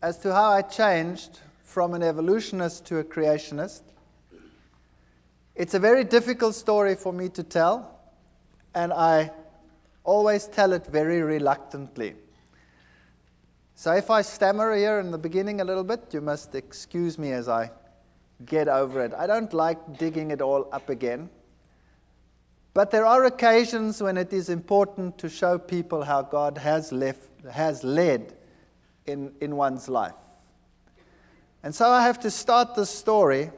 as to how I changed from an evolutionist to a creationist. It's a very difficult story for me to tell, and I always tell it very reluctantly. So if I stammer here in the beginning a little bit, you must excuse me as I get over it. I don't like digging it all up again. But there are occasions when it is important to show people how God has led in one's life. And so I have to start the story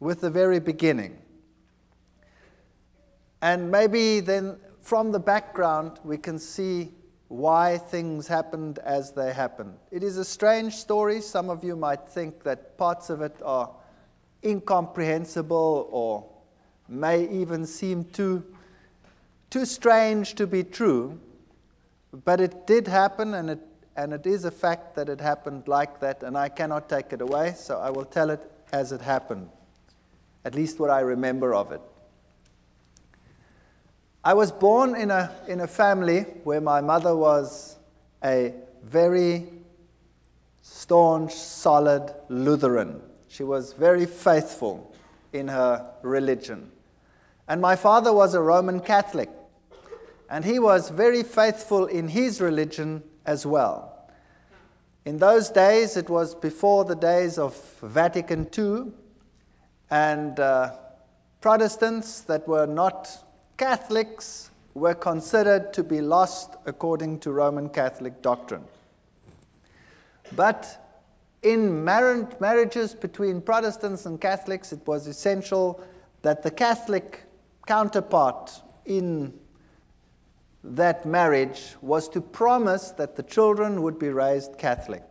with the very beginning. And maybe then from the background we can see why things happened as they happened. It is a strange story. Some of you might think that parts of it are incomprehensible or may even seem too strange to be true. But it did happen, and it is a fact that it happened like that, and I cannot take it away, so I will tell it as it happened, at least what I remember of it. I was born in a family where my mother was a very staunch, solid Lutheran. She was very faithful in her religion. And my father was a Roman Catholic, and he was very faithful in his religion as well. In those days, it was before the days of Vatican II, and Protestants that were not Catholics were considered to be lost according to Roman Catholic doctrine. But in marriages between Protestants and Catholics, it was essential that the Catholic counterpart in that marriage was to promise that the children would be raised Catholic.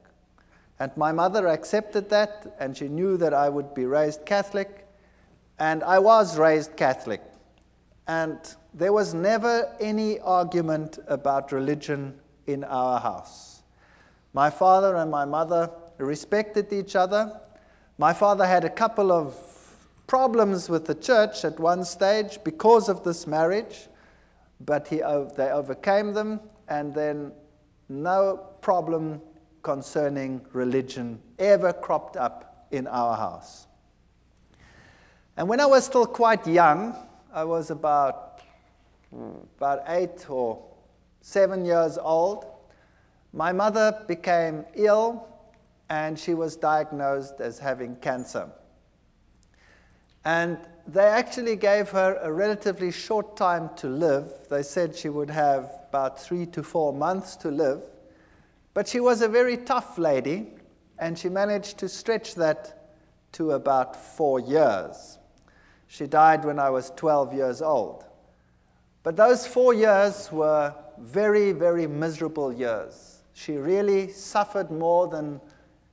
And my mother accepted that, and she knew that I would be raised Catholic, and I was raised Catholic. And there was never any argument about religion in our house. My father and my mother respected each other. My father had a couple of problems with the church at one stage because of this marriage, but they overcame them, and then no problem concerning religion ever cropped up in our house. And when I was still quite young, I was about 8 or 7 years old, my mother became ill, and she was diagnosed as having cancer. And they actually gave her a relatively short time to live. They said she would have about 3 to 4 months to live. But she was a very tough lady, and she managed to stretch that to about 4 years. She died when I was 12 years old. But those 4 years were very, very miserable years. She really suffered more than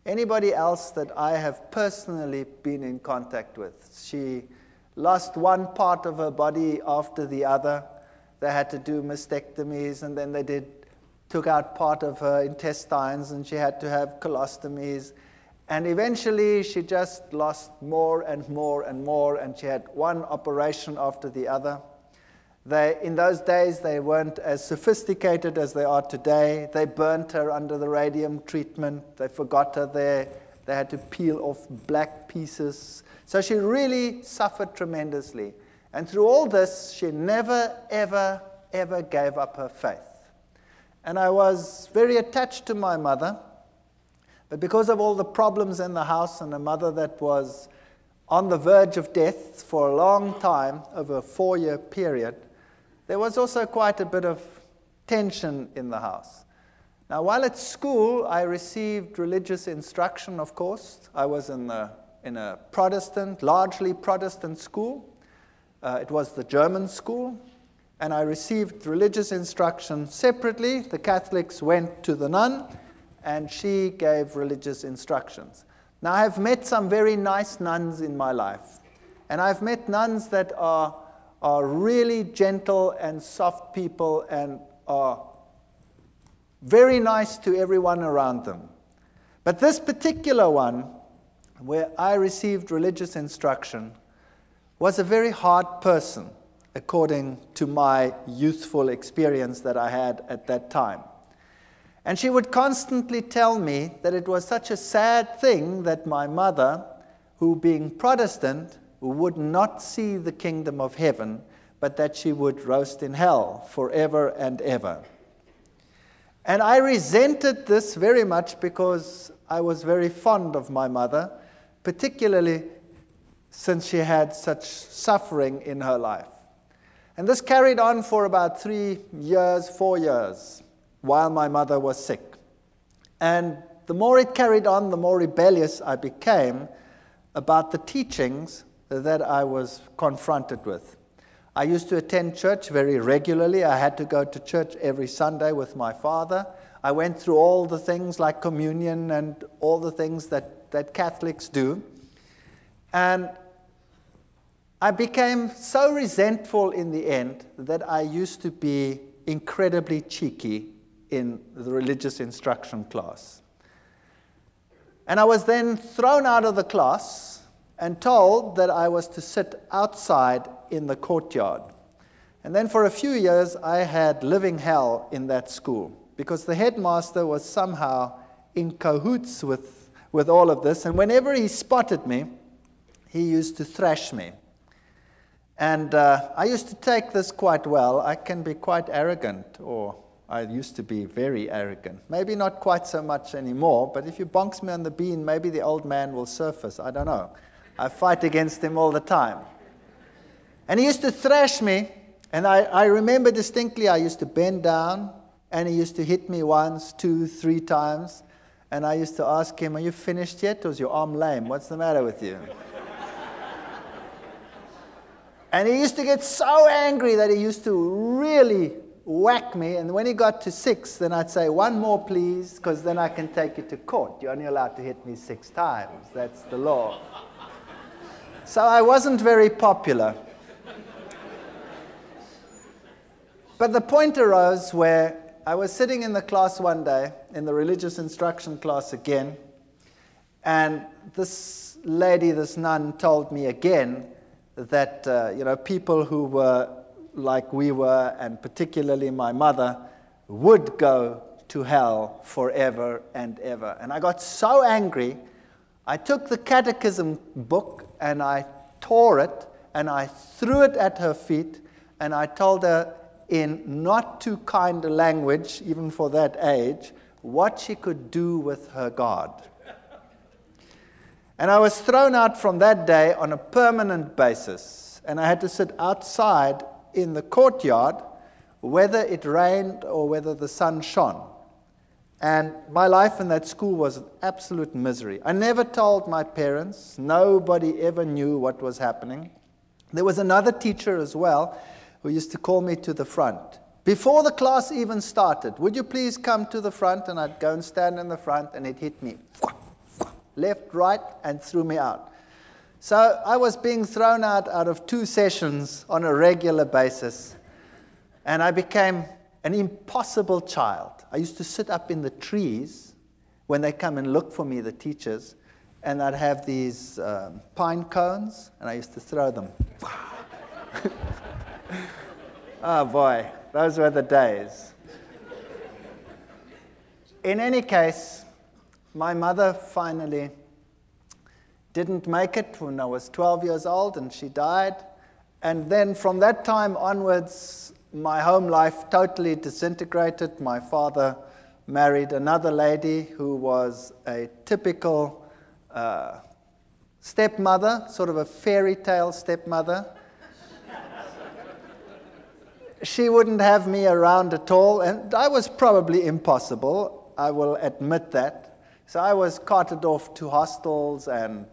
anybody else that I have personally been in contact with. She lost one part of her body after the other. They had to do mastectomies, and then they took out part of her intestines, and she had to have colostomies. And eventually, she just lost more and more and more, and she had one operation after the other. In those days, they weren't as sophisticated as they are today. They burnt her under the radium treatment. They forgot her there. They had to peel off black pieces. So she really suffered tremendously. And through all this, she never, ever, ever gave up her faith. And I was very attached to my mother. But because of all the problems in the house, and a mother that was on the verge of death for a long time, over a 4-year period, there was also quite a bit of tension in the house. Now, while at school, I received religious instruction, of course. I was in a Protestant, largely Protestant school. It was the German school. And I received religious instruction separately. The Catholics went to the nun, and she gave religious instructions. Now, I have met some very nice nuns in my life. And I've met nuns that are really gentle and soft people and are very nice to everyone around them. But this particular one, where I received religious instruction, was a very hard person, according to my youthful experience that I had at that time. And she would constantly tell me that it was such a sad thing that my mother, who being Protestant, would not see the kingdom of heaven, but that she would roast in hell forever and ever. And I resented this very much because I was very fond of my mother, particularly since she had such suffering in her life. And this carried on for about 3 years, 4 years, while my mother was sick. And the more it carried on, the more rebellious I became about the teachings that I was confronted with. I used to attend church very regularly. I had to go to church every Sunday with my father. I went through all the things like communion and all the things that Catholics do. And I became so resentful in the end that I used to be incredibly cheeky in the religious instruction class. And I was then thrown out of the class and told that I was to sit outside in the courtyard. And then for a few years, I had living hell in that school because the headmaster was somehow in cahoots with all of this. And whenever he spotted me, he used to thrash me. And I used to take this quite well. I can be quite arrogant, or I used to be very arrogant. Maybe not quite so much anymore, but if you bonks me on the bean, maybe the old man will surface. I don't know. I fight against him all the time. And he used to thrash me, and I remember distinctly I used to bend down, and he used to hit me once, 2, 3 times, and I used to ask him, "Are you finished yet, or is your arm lame? What's the matter with you?" And he used to get so angry that he used to really whack me, and when he got to 6, then I'd say, "One more, please, because then I can take you to court. You're only allowed to hit me 6 times. That's the law." So I wasn't very popular. But the point arose where I was sitting in the class one day, in the religious instruction class again, and this lady, this nun, told me again that people who were like we were, and particularly my mother, would go to hell forever and ever. And I got so angry, I took the catechism book and I tore it and I threw it at her feet, and I told her in not too kind a language, even for that age, what she could do with her God. And I was thrown out from that day on a permanent basis, and I had to sit outside in the courtyard, whether it rained or whether the sun shone. And my life in that school was an absolute misery. I never told my parents. Nobody ever knew what was happening. There was another teacher as well who used to call me to the front. Before the class even started, "Would you please come to the front?" And I'd go and stand in the front, and he'd hit me left, right, and threw me out. So I was being thrown out of 2 sessions on a regular basis, and I became an impossible child. I used to sit up in the trees when they come and look for me, the teachers, and I'd have these pine cones, and I used to throw them. Oh boy, those were the days. In any case, my mother finally didn't make it when I was 12 years old, and she died. And then from that time onwards, my home life totally disintegrated. My father married another lady who was a typical stepmother, sort of a fairy tale stepmother. She wouldn't have me around at all, and I was probably impossible, I will admit that. So I was carted off to hostels, and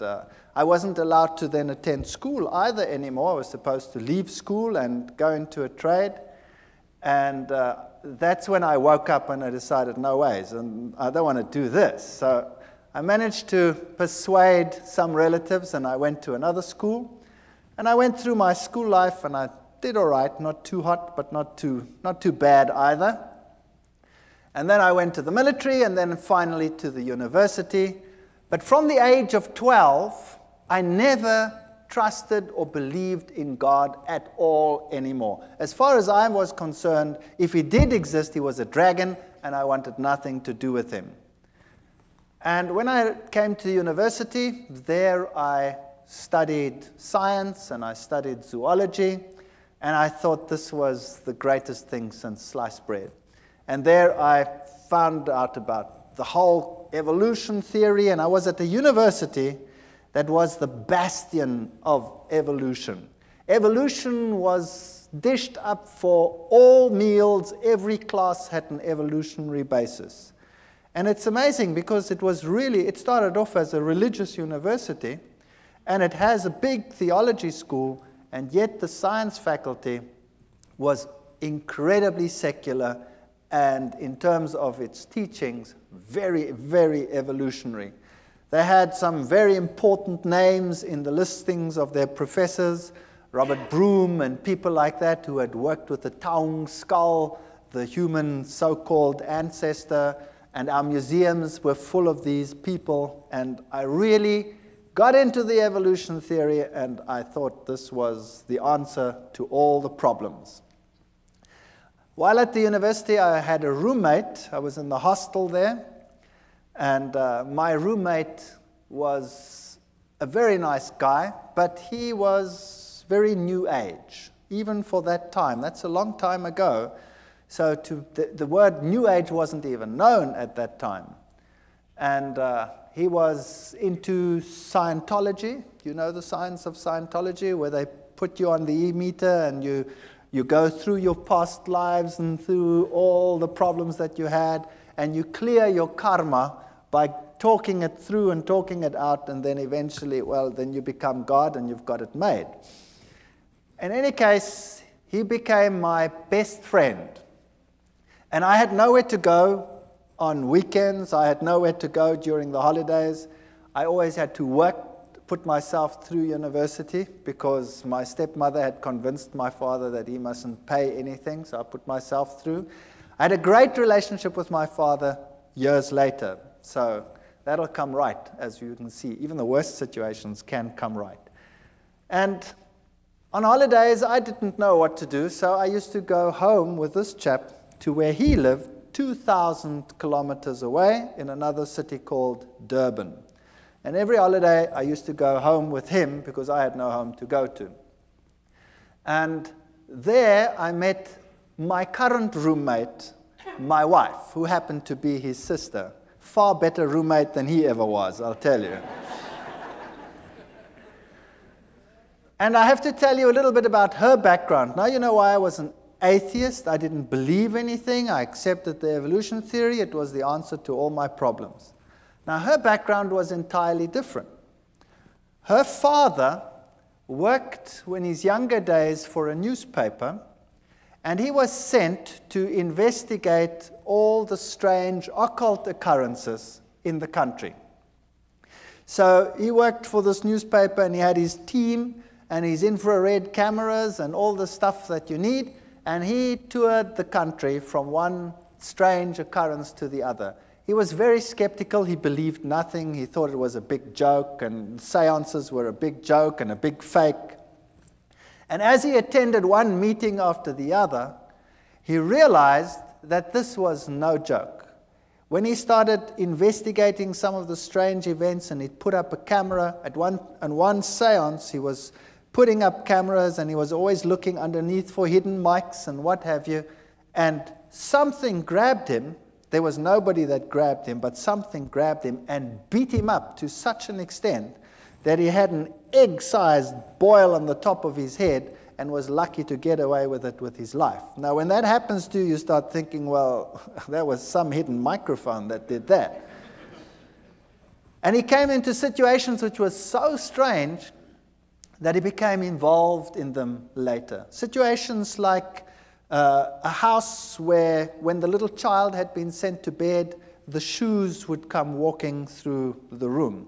I wasn't allowed to then attend school either anymore. I was supposed to leave school and go into a trade. And that's when I woke up and I decided, no ways, and I don't want to do this. So I managed to persuade some relatives, and I went to another school. And I went through my school life, and I did all right, not too hot, but not too bad either. And then I went to the military, and then finally to the university. But from the age of 12, I never trusted or believed in God at all anymore. As far as I was concerned, if he did exist, he was a dragon, and I wanted nothing to do with him. And when I came to university, there I studied science and I studied zoology, and I thought this was the greatest thing since sliced bread. And there I found out about the whole evolution theory, and I was at a university that was the bastion of evolution. Evolution was dished up for all meals. Every class had an evolutionary basis. And it's amazing because it started off as a religious university, and it has a big theology school, and yet the science faculty was incredibly secular, and in terms of its teachings, very, very evolutionary. They had some very important names in the listings of their professors, Robert Broom and people like that who had worked with the Taung skull, the human so-called ancestor, and our museums were full of these people. And I really got into the evolution theory, and I thought this was the answer to all the problems. While at the university, I had a roommate. I was in the hostel there. And my roommate was a very nice guy, but he was very new age, even for that time. That's a long time ago. So the word new age wasn't even known at that time. And he was into Scientology. You know the science of Scientology, where they put you on the e-meter and you go through your past lives and through all the problems that you had, and you clear your karma by talking it through and talking it out, and then eventually, well, then you become God and you've got it made. In any case, he became my best friend. And I had nowhere to go on weekends. I had nowhere to go during the holidays. I always had to work, put myself through university, because my stepmother had convinced my father that he mustn't pay anything, so I put myself through. I had a great relationship with my father years later, so that'll come right, as you can see. Even the worst situations can come right. And on holidays, I didn't know what to do, so I used to go home with this chap to where he lived, 2,000 kilometers away in another city called Durban. And every holiday, I used to go home with him because I had no home to go to. And there, I met my current roommate, my wife, who happened to be his sister. Far better roommate than he ever was, I'll tell you. And I have to tell you a little bit about her background. Now you know why I was an atheist. I didn't believe anything. I accepted the evolution theory. It was the answer to all my problems. Now her background was entirely different. Her father worked in his younger days for a newspaper, and he was sent to investigate all the strange occult occurrences in the country. So he worked for this newspaper, and he had his team and his infrared cameras and all the stuff that you need, and he toured the country from one strange occurrence to the other. He was very skeptical. He believed nothing. He thought it was a big joke, and seances were a big joke and a big fake. And as he attended one meeting after the other, he realized that this was no joke. When he started investigating some of the strange events, and he'd put up a camera, on one seance he was putting up cameras, and he was always looking underneath for hidden mics and what have you, and something grabbed him. There was nobody that grabbed him, but something grabbed him and beat him up to such an extent that he had an egg-sized boil on the top of his head and was lucky to get away with it with his life. Now, when that happens to you, you start thinking, well, that was some hidden microphone that did that. And he came into situations which were so strange that he became involved in them later. Situations like a house where, when the little child had been sent to bed, the shoes would come walking through the room.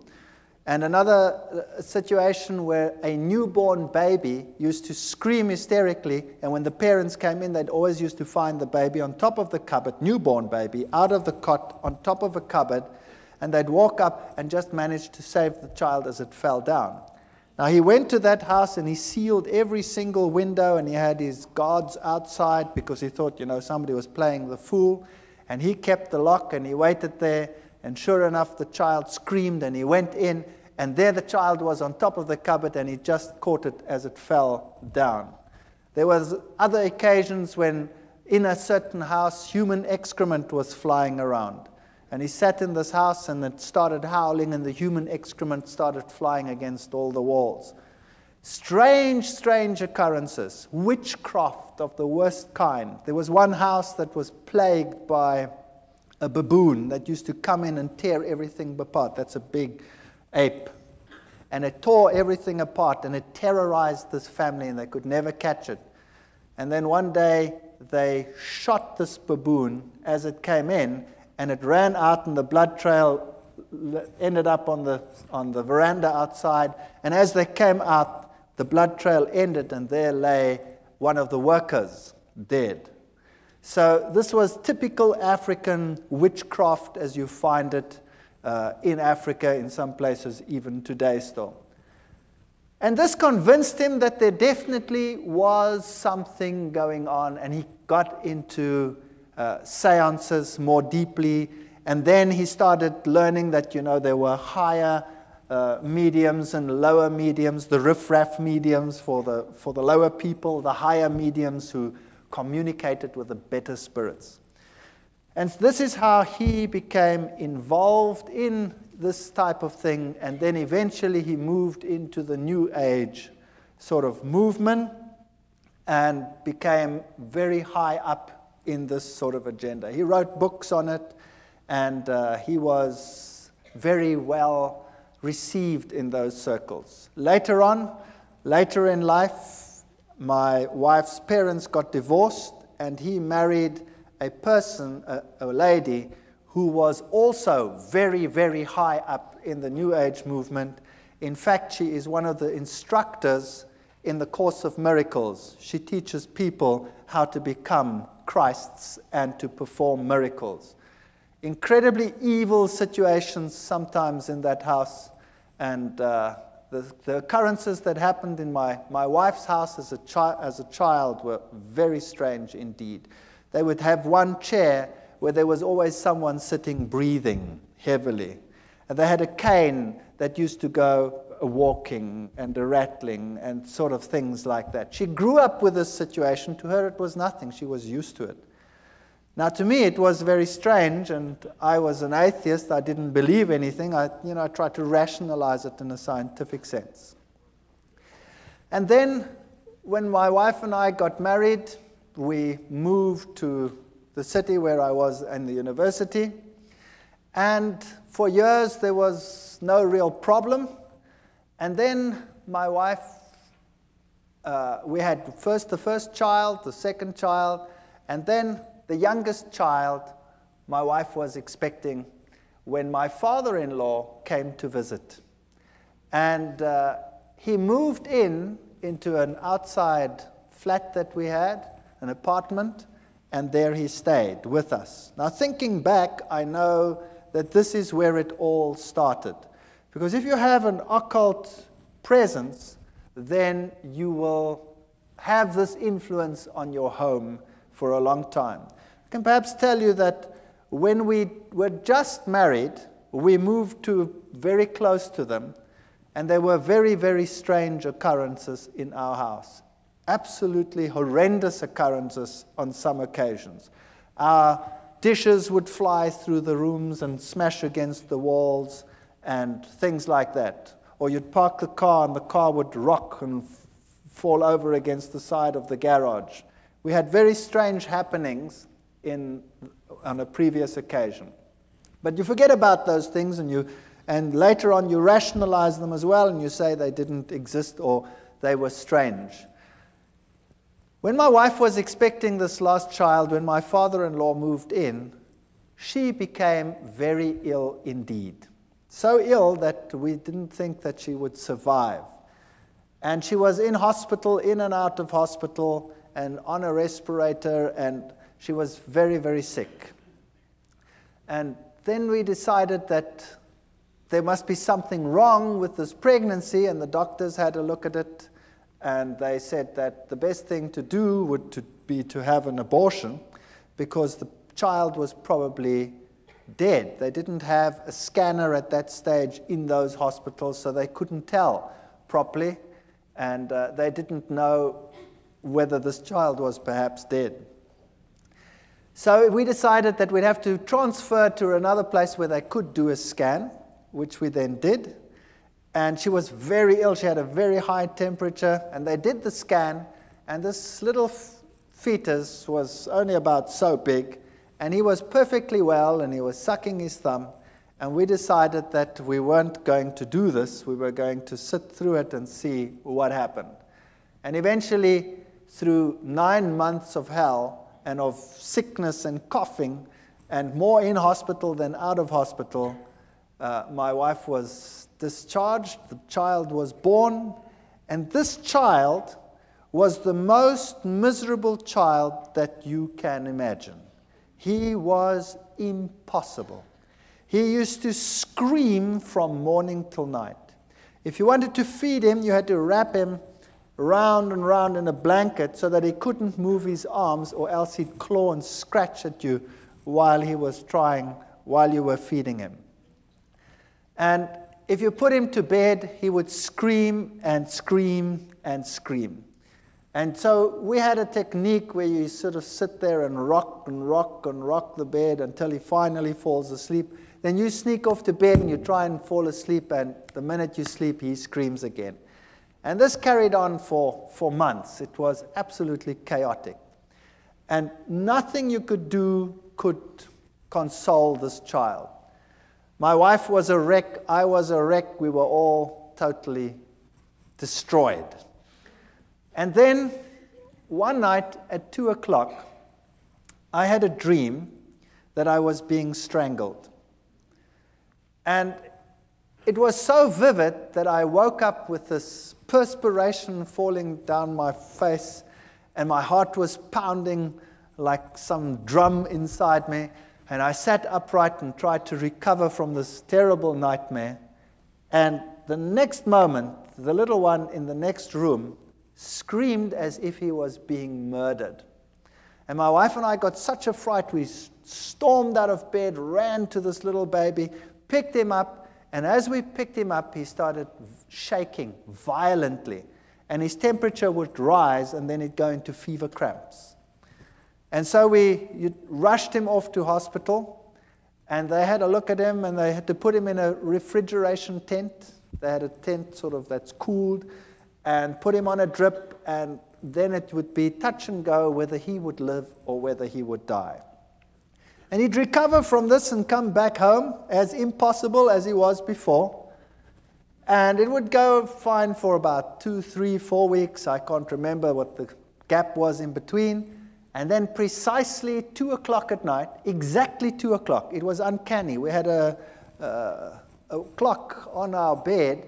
And another situation where a newborn baby used to scream hysterically, and when the parents came in, they'd always used to find the baby on top of the cupboard, newborn baby, out of the cot, on top of a cupboard, and they'd walk up and just manage to save the child as it fell down. Now, he went to that house and he sealed every single window, and he had his guards outside because he thought, you know, somebody was playing the fool. And he kept the lock, and he waited there, and sure enough, the child screamed, and he went in, and there the child was on top of the cupboard, and he just caught it as it fell down. There was other occasions when in a certain house, human excrement was flying around. And he sat in this house, and it started howling, and the human excrement started flying against all the walls. Strange, strange occurrences. Witchcraft of the worst kind. There was one house that was plagued by a baboon that used to come in and tear everything apart. That's a big ape. And it tore everything apart, and it terrorized this family, and they could never catch it. And then one day, they shot this baboon as it came in, and it ran out, and the blood trail ended up on the veranda outside. And as they came out, the blood trail ended, and there lay one of the workers dead. So this was typical African witchcraft as you find it in Africa, in some places even today still. And this convinced him that there definitely was something going on, and he got into seances more deeply. And then he started learning that, there were higher mediums and lower mediums, the riff-raff mediums for the lower people, the higher mediums who communicated with the better spirits. And this is how he became involved in this type of thing, and then eventually he moved into the New Age sort of movement and became very high up in this sort of agenda. He wrote books on it, and he was very well received in those circles. Later in life, my wife's parents got divorced, and he married a person, a lady, who was also very, very high up in the New Age movement. In fact, she is one of the instructors in the Course of Miracles. She teaches people how to become Christs and to perform miracles. Incredibly evil situations sometimes in that house. And the occurrences that happened in my wife's house as a child were very strange indeed. They would have one chair where there was always someone sitting breathing heavily. And they had a cane that used to go walking and a rattling and sort of things like that. She grew up with this situation. To her it was nothing. She was used to it. Now, to me, it was very strange, and I was an atheist. I didn't believe anything. I tried to rationalize it in a scientific sense. And then, when my wife and I got married, we moved to the city where I was in the university. And for years, there was no real problem. And then my wife, we had the first child, the second child, and then the youngest child my wife was expecting when my father-in-law came to visit. And he moved into an outside flat that we had, an apartment, and there he stayed with us. Now, thinking back, I know that this is where it all started. Because if you have an occult presence, then you will have this influence on your home for a long time. I can perhaps tell you that when we were just married, we moved very close to them, and there were very, very strange occurrences in our house. Absolutely horrendous occurrences on some occasions. Our dishes would fly through the rooms and smash against the walls and things like that. Or you'd park the car and the car would rock and fall over against the side of the garage. We had very strange happenings on a previous occasion. But you forget about those things, and later on you rationalize them as well, and you say they didn't exist or they were strange. When my wife was expecting this last child, when my father-in-law moved in, she became very ill indeed. So ill that we didn't think that she would survive. And she was in hospital, in and out of hospital, and on a respirator, and she was very, very sick. And then we decided that there must be something wrong with this pregnancy, and the doctors had a look at it, and they said that the best thing to do would be to have an abortion, because the child was probably dead. They didn't have a scanner at that stage in those hospitals, so they couldn't tell properly, and they didn't know whether this child was perhaps dead. So we decided that we'd have to transfer to another place where they could do a scan, which we then did. And she was very ill. She had a very high temperature, and they did the scan, and this little fetus was only about so big, and he was perfectly well, and he was sucking his thumb, and we decided that we weren't going to do this. We were going to sit through it and see what happened. And eventually, through 9 months of hell and of sickness and coughing, and more in hospital than out of hospital, my wife was discharged, the child was born, and this child was the most miserable child that you can imagine. He was impossible. He used to scream from morning till night. If you wanted to feed him, you had to wrap him round and round in a blanket so that he couldn't move his arms, or else he'd claw and scratch at you while you were feeding him. And if you put him to bed, he would scream and scream and scream. And so we had a technique where you sort of sit there and rock and rock and rock the bed until he finally falls asleep. Then you sneak off to bed and you try and fall asleep, and the minute you sleep, he screams again. And this carried on for months. It was absolutely chaotic. And nothing you could do could console this child. My wife was a wreck, I was a wreck, we were all totally destroyed. And then one night at 2 o'clock, I had a dream that I was being strangled. And it was so vivid that I woke up with this perspiration falling down my face, and my heart was pounding like some drum inside me. And I sat upright and tried to recover from this terrible nightmare. And the next moment, the little one in the next room screamed as if he was being murdered. And my wife and I got such a fright, we stormed out of bed, ran to this little baby, picked him up, and as we picked him up, he started shaking violently. And his temperature would rise, and then he'd go into fever cramps. And so we rushed him off to hospital, and they had a look at him, and they had to put him in a refrigeration tent. They had a tent sort of that's cooled, and put him on a drip, and then it would be touch and go whether he would live or whether he would die. And he'd recover from this and come back home as impossible as he was before. And it would go fine for about 2, 3, 4 weeks. I can't remember what the gap was in between. And then precisely 2 o'clock at night, exactly 2 o'clock, it was uncanny. We had a clock on our bed,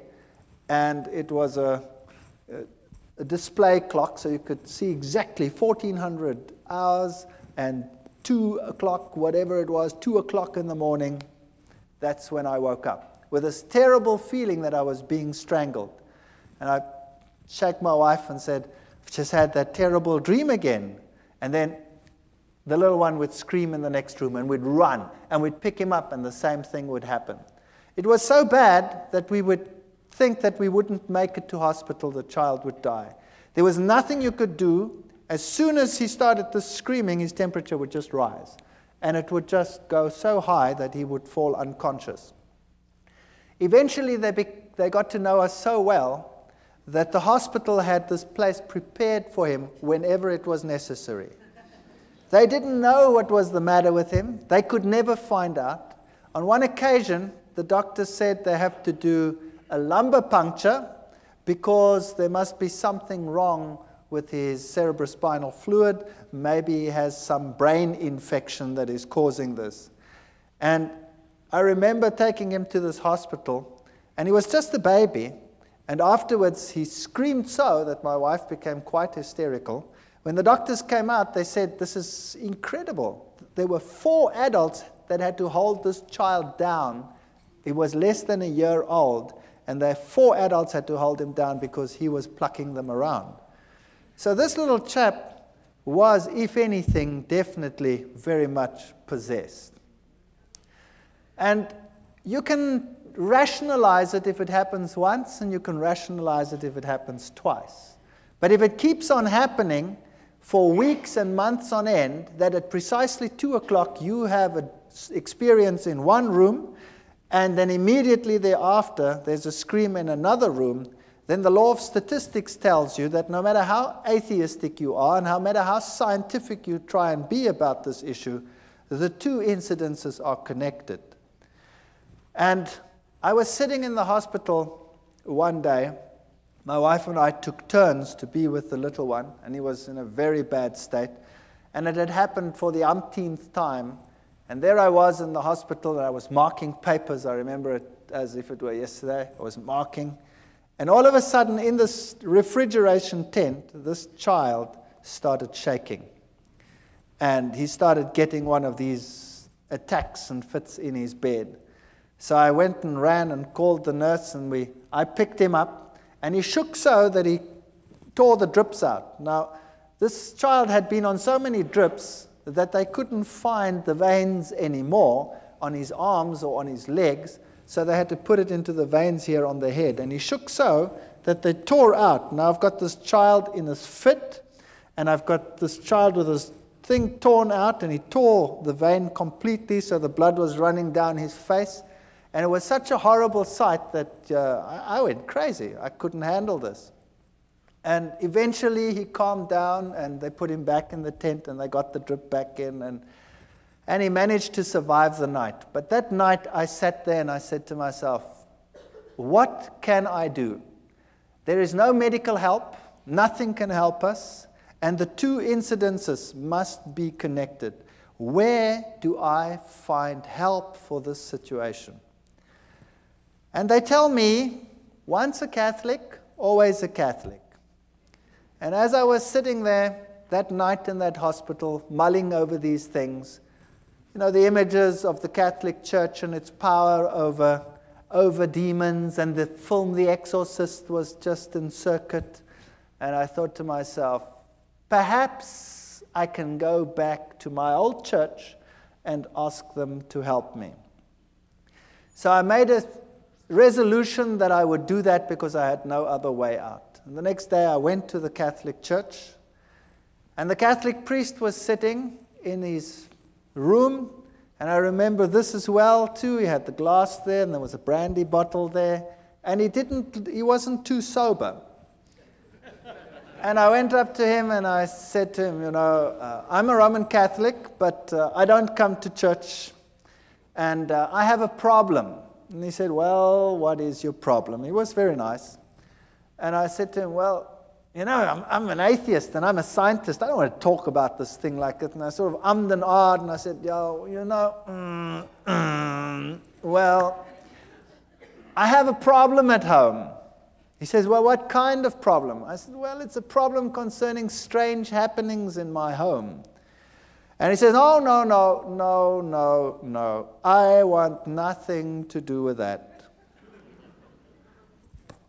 and it was a display clock, so you could see exactly 1400 hours, and 2 o'clock, whatever it was, 2 o'clock in the morning, that's when I woke up, with this terrible feeling that I was being strangled. And I shook my wife and said, I've just had that terrible dream again. And then the little one would scream in the next room, and we'd run, and we'd pick him up, and the same thing would happen. It was so bad that we would think that we wouldn't make it to hospital, the child would die. There was nothing you could do. As soon as he started the screaming, his temperature would just rise, and it would just go so high that he would fall unconscious. Eventually, they got to know us so well that the hospital had this place prepared for him whenever it was necessary. They didn't know what was the matter with him. They could never find out. On one occasion, the doctor said they have to do a lumbar puncture because there must be something wrong with his cerebrospinal fluid. Maybe he has some brain infection that is causing this. And I remember taking him to this hospital, and he was just a baby. And afterwards, he screamed so that my wife became quite hysterical. When the doctors came out, they said, this is incredible. There were 4 adults that had to hold this child down. He was less than a year old, and the 4 adults had to hold him down because he was plucking them around. So this little chap was, if anything, definitely very much possessed. And you can rationalize it if it happens once, and you can rationalize it if it happens twice. But if it keeps on happening for weeks and months on end, that at precisely 2 o'clock you have an experience in one room, and then immediately thereafter there's a scream in another room, then the law of statistics tells you that no matter how atheistic you are and no matter how scientific you try and be about this issue, the two incidences are connected. And I was sitting in the hospital one day. My wife and I took turns to be with the little one, and he was in a very bad state. And it had happened for the umpteenth time. And there I was in the hospital, and I was marking papers. I remember it as if it were yesterday. I was marking. And all of a sudden, in this refrigeration tent, this child started shaking. And he started getting one of these attacks and fits in his bed. So I went and ran and called the nurse, and I picked him up, and he shook so that he tore the drips out. Now, this child had been on so many drips that they couldn't find the veins anymore on his arms or on his legs, so they had to put it into the veins here on the head. And he shook so that they tore out. Now I've got this child in this fit, and I've got this child with this thing torn out, and he tore the vein completely, so the blood was running down his face. And it was such a horrible sight that I went crazy. I couldn't handle this. And eventually he calmed down, and they put him back in the tent, and they got the drip back in, and he managed to survive the night. But that night I sat there and I said to myself, what can I do? There is no medical help. Nothing can help us. And the two incidences must be connected. Where do I find help for this situation? And they tell me, once a Catholic, always a Catholic. And as I was sitting there that night in that hospital, mulling over these things, you know, the images of the Catholic Church and its power over demons, and the film The Exorcist was just in circuit. And I thought to myself, perhaps I can go back to my old church and ask them to help me. So I made a resolution that I would do that because I had no other way out. And the next day I went to the Catholic Church, and the Catholic priest was sitting in his room, and I remember this as well too. He had the glass there, and there was a brandy bottle there, and he wasn't too sober. And I went up to him and I said to him, you know, I'm a Roman Catholic, but I don't come to church, and I have a problem. And he said, well, what is your problem? He was very nice. And I said to him, well, you know, I'm an atheist and I'm a scientist. I don't want to talk about this thing like it. And I sort of ummed and ahed, and I said, yo, you know, well, I have a problem at home. He says, well, what kind of problem? I said, well, it's a problem concerning strange happenings in my home. And he says, oh, no, no, no, no, no. I want nothing to do with that.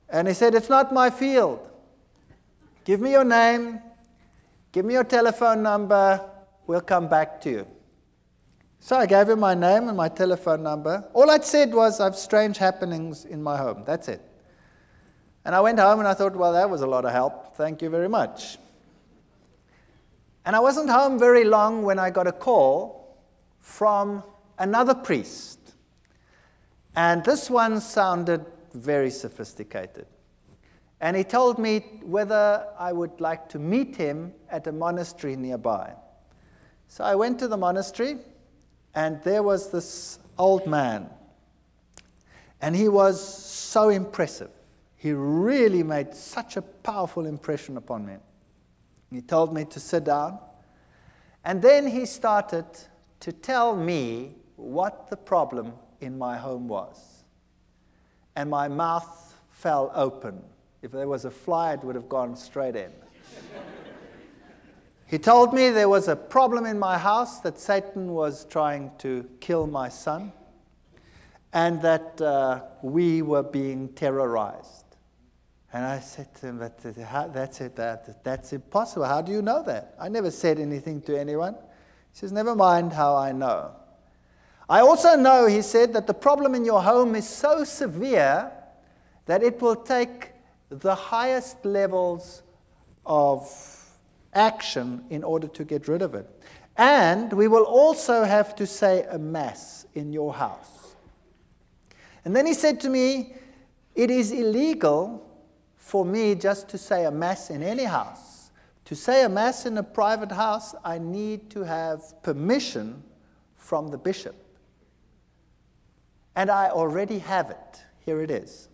And he said, it's not my field. Give me your name. Give me your telephone number. We'll come back to you. So I gave him my name and my telephone number. All I'd said was, I have strange happenings in my home. That's it. And I went home and I thought, well, that was a lot of help. Thank you very much. And I wasn't home very long when I got a call from another priest. And this one sounded very sophisticated. And he told me whether I would like to meet him at a monastery nearby. So I went to the monastery, and there was this old man. And he was so impressive. He really made such a powerful impression upon me. He told me to sit down, and then he started to tell me what the problem in my home was. And my mouth fell open. If there was a fly, it would have gone straight in. He told me there was a problem in my house, that Satan was trying to kill my son, and that we were being terrorized. And I said to him, that's impossible. How do you know that? I never said anything to anyone. He says, never mind how I know. I also know, he said, that the problem in your home is so severe that it will take the highest levels of action in order to get rid of it. And we will also have to say a mass in your house. And then he said to me, it is illegal for me just to say a mass in any house. To say a mass in a private house, I need to have permission from the bishop. And I already have it. Here it is.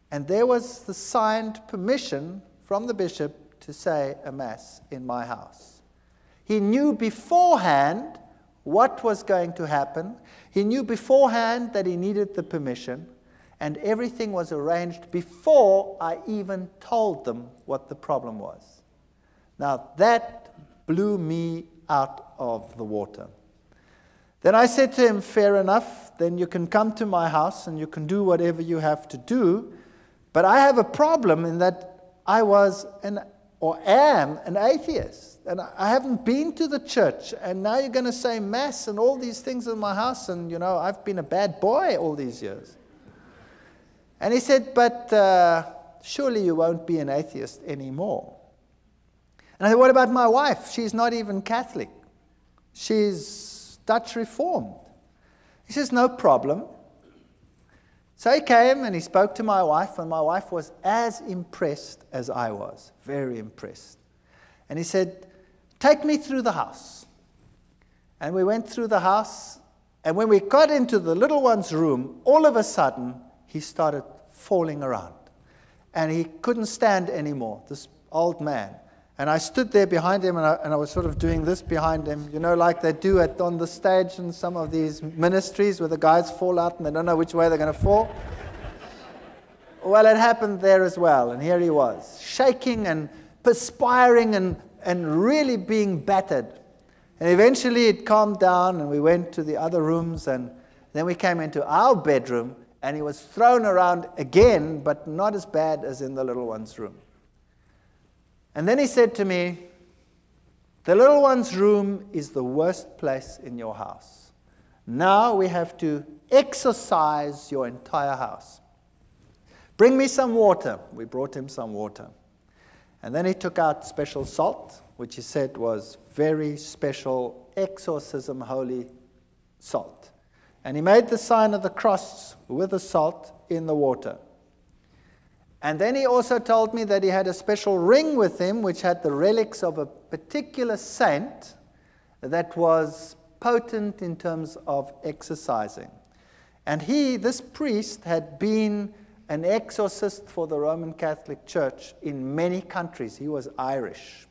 And there was the signed permission from the bishop to say a mass in my house. He knew beforehand what was going to happen. He knew beforehand that he needed the permission, and everything was arranged before I even told them what the problem was. Now, that blew me out of the water. Then I said to him, fair enough, then you can come to my house and you can do whatever you have to do, but I have a problem in that I was am an atheist. And I haven't been to the church, and now you're going to say mass and all these things in my house, and, you know, I've been a bad boy all these years. And he said, but surely you won't be an atheist anymore. And I said, what about my wife? She's not even Catholic. She's Dutch Reformed. He says, no problem. So he came and he spoke to my wife, and my wife was as impressed as I was, very impressed. And he said, take me through the house. And we went through the house, and when we got into the little one's room, all of a sudden, he started falling around. And he couldn't stand anymore, this old man. And I stood there behind him, and I was sort of doing this behind him, you know, like they do on the stage in some of these ministries where the guys fall out and they don't know which way they're going to fall. Well, it happened there as well, and here he was, shaking and perspiring and really being battered. And eventually it calmed down, and we went to the other rooms, and then we came into our bedroom, and he was thrown around again, but not as bad as in the little one's room. And then he said to me, the little one's room is the worst place in your house. Now we have to exorcise your entire house. Bring me some water. We brought him some water. And then he took out special salt, which he said was very special exorcism holy salt. And he made the sign of the cross with the salt in the water. And then he also told me that he had a special ring with him which had the relics of a particular saint that was potent in terms of exorcising. And this priest, had been an exorcist for the Roman Catholic Church in many countries. He was Irish.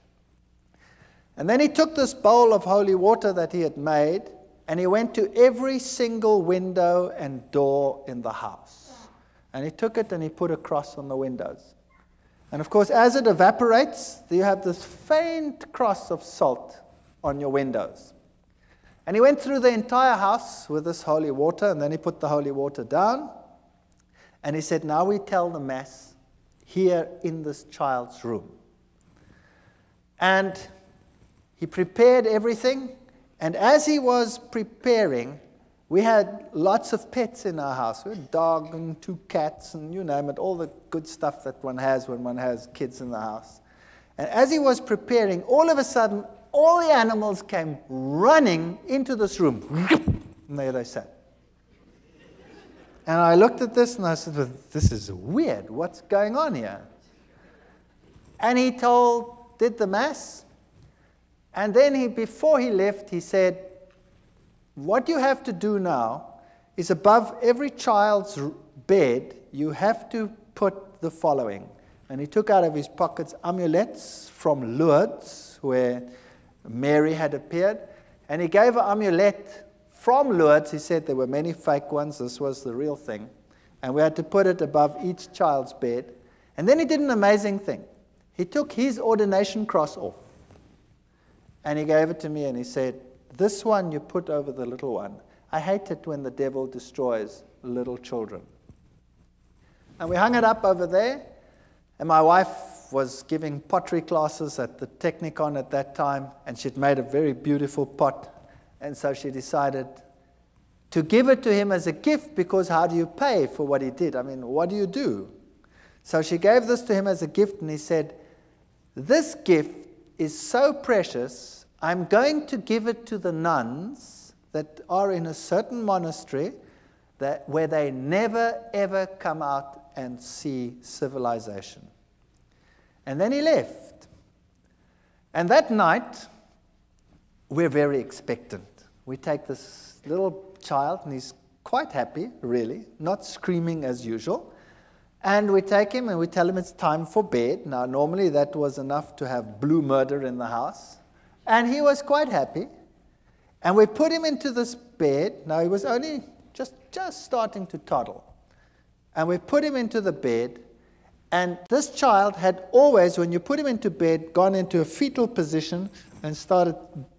And then he took this bowl of holy water that he had made, and he went to every single window and door in the house. And he took it and he put a cross on the windows. And of course, as it evaporates, you have this faint cross of salt on your windows. And he went through the entire house with this holy water, and then he put the holy water down. And he said, now we tell the Mass here in this child's room. And he prepared everything. And as he was preparing, we had lots of pets in our house. We had a dog and 2 cats and you name it, all the good stuff that one has when one has kids in the house. And as he was preparing, all of a sudden, all the animals came running into this room. And there they sat. And I looked at this and I said, well, this is weird. What's going on here? And he did the Mass. And then before he left, he said, what you have to do now is above every child's bed, you have to put the following. And he took out of his pockets amulets from Lourdes, where Mary had appeared. And he gave an amulet from Lourdes. He said there were many fake ones. This was the real thing. And we had to put it above each child's bed. And then he did an amazing thing. He took his ordination cross off. And he gave it to me and he said, this one you put over the little one. I hate it when the devil destroys little children. And we hung it up over there. And my wife was giving pottery classes at the Technikon at that time, and she'd made a very beautiful pot. And so she decided to give it to him as a gift, because how do you pay for what he did? I mean, what do you do? So she gave this to him as a gift, and he said, "This gift is so precious, I'm going to give it to the nuns that are in a certain monastery where they never, ever come out and see civilization." And then he left. And that night, we're very expectant. We take this little child, and he's quite happy, really, not screaming as usual. And we take him and we tell him it's time for bed. Now, normally that was enough to have blue murder in the house. And he was quite happy. And we put him into this bed. Now, he was only just starting to toddle. And we put him into the bed. And this child had always, when you put him into bed, gone into a fetal position and started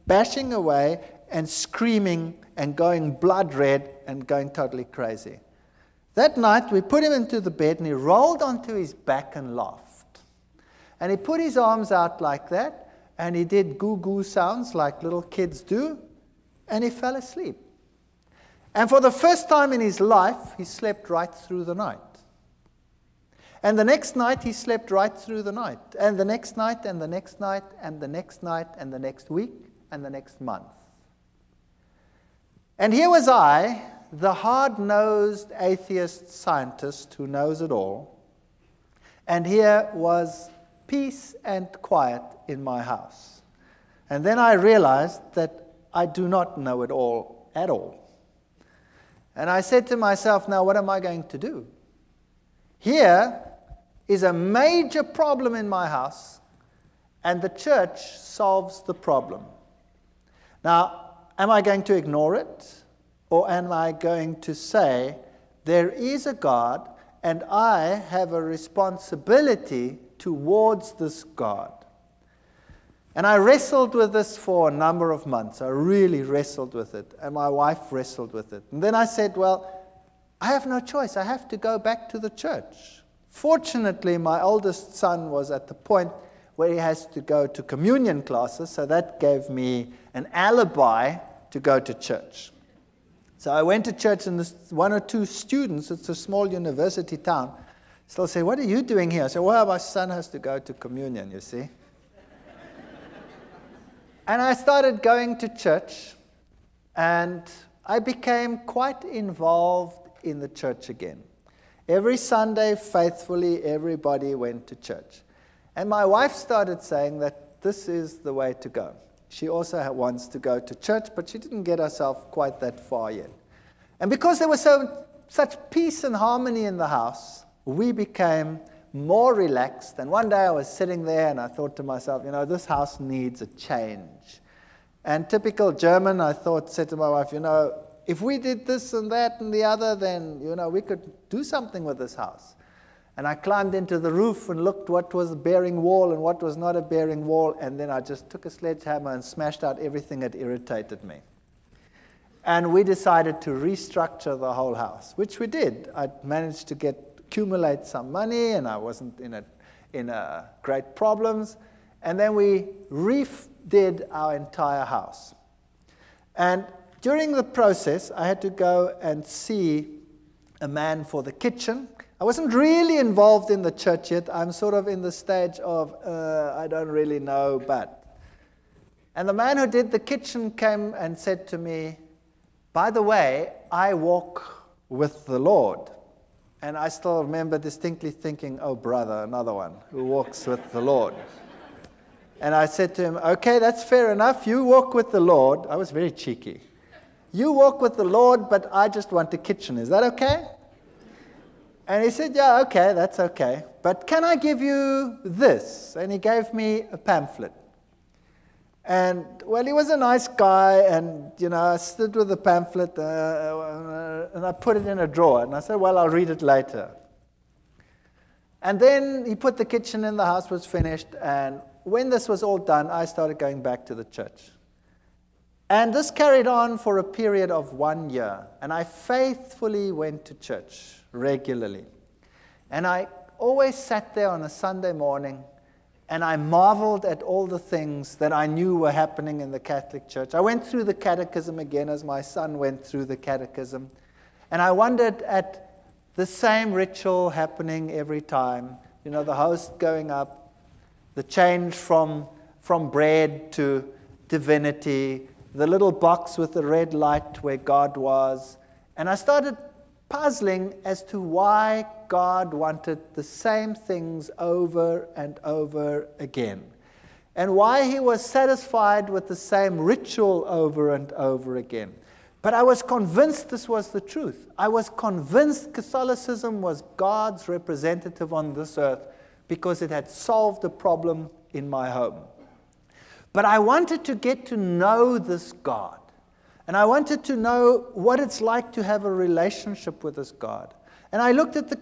bashing away and screaming and going blood red and going totally crazy. That night, we put him into the bed, and he rolled onto his back and laughed. And he put his arms out like that, and he did goo-goo sounds like little kids do, and he fell asleep. And for the first time in his life, he slept right through the night. And the next night, he slept right through the night. And the next night, and the next night, and the next night, and the next week, and the next month. And here was I, the hard-nosed atheist scientist who knows it all, and here was peace and quiet in my house. And then I realized that I do not know it all at all. And I said to myself, now what am I going to do? Here is a major problem in my house, and the church solves the problem. Now, am I going to ignore it? Or am I going to say, there is a God, and I have a responsibility towards this God? And I wrestled with this for a number of months. I really wrestled with it, and my wife wrestled with it. And then I said, well, I have no choice. I have to go back to the church. Fortunately, my oldest son was at the point where he has to go to communion classes, so that gave me an alibi to go to church. So I went to church, and one or two students, it's a small university town, still say, what are you doing here? I said, well, my son has to go to communion, you see. And I started going to church, and I became quite involved in the church again. Every Sunday, faithfully, everybody went to church. And my wife started saying that this is the way to go. She also wants to go to church, but she didn't get herself quite that far yet. And because there was such peace and harmony in the house, we became more relaxed. And one day I was sitting there, and I thought to myself, you know, this house needs a change. And typical German, I said to my wife, you know, if we did this and that and the other, then, you know, we could do something with this house. And I climbed into the roof and looked what was a bearing wall and what was not a bearing wall, and then I just took a sledgehammer and smashed out everything that irritated me. And we decided to restructure the whole house, which we did. I managed to accumulate some money, and I wasn't in great problems. And then we redid our entire house. And during the process, I had to go and see a man for the kitchen. I wasn't really involved in the church yet. I'm sort of in the stage of, I don't really know, but. And the man who did the kitchen came and said to me, by the way, I walk with the Lord. And I still remember distinctly thinking, oh, brother, another one who walks with the Lord. And I said to him, okay, that's fair enough. You walk with the Lord. I was very cheeky. You walk with the Lord, but I just want a kitchen. Is that okay? And he said, yeah, okay, that's okay. But can I give you this? And he gave me a pamphlet. And, well, he was a nice guy, and, you know, I stood with the pamphlet, and I put it in a drawer. And I said, well, I'll read it later. And then he put the kitchen in, the house was finished, and when this was all done, I started going back to the church. And this carried on for a period of 1 year, and I faithfully went to church regularly. And I always sat there on a Sunday morning and I marveled at all the things that I knew were happening in the Catholic Church. I went through the catechism again as my son went through the catechism. And I wondered at the same ritual happening every time. You know, the host going up, the change from bread to divinity, the little box with the red light where God was. And I started puzzling as to why God wanted the same things over and over again, and why he was satisfied with the same ritual over and over again. But I was convinced this was the truth. I was convinced Catholicism was God's representative on this earth because it had solved a problem in my home. But I wanted to get to know this God. And I wanted to know what it's like to have a relationship with this God. And I looked at the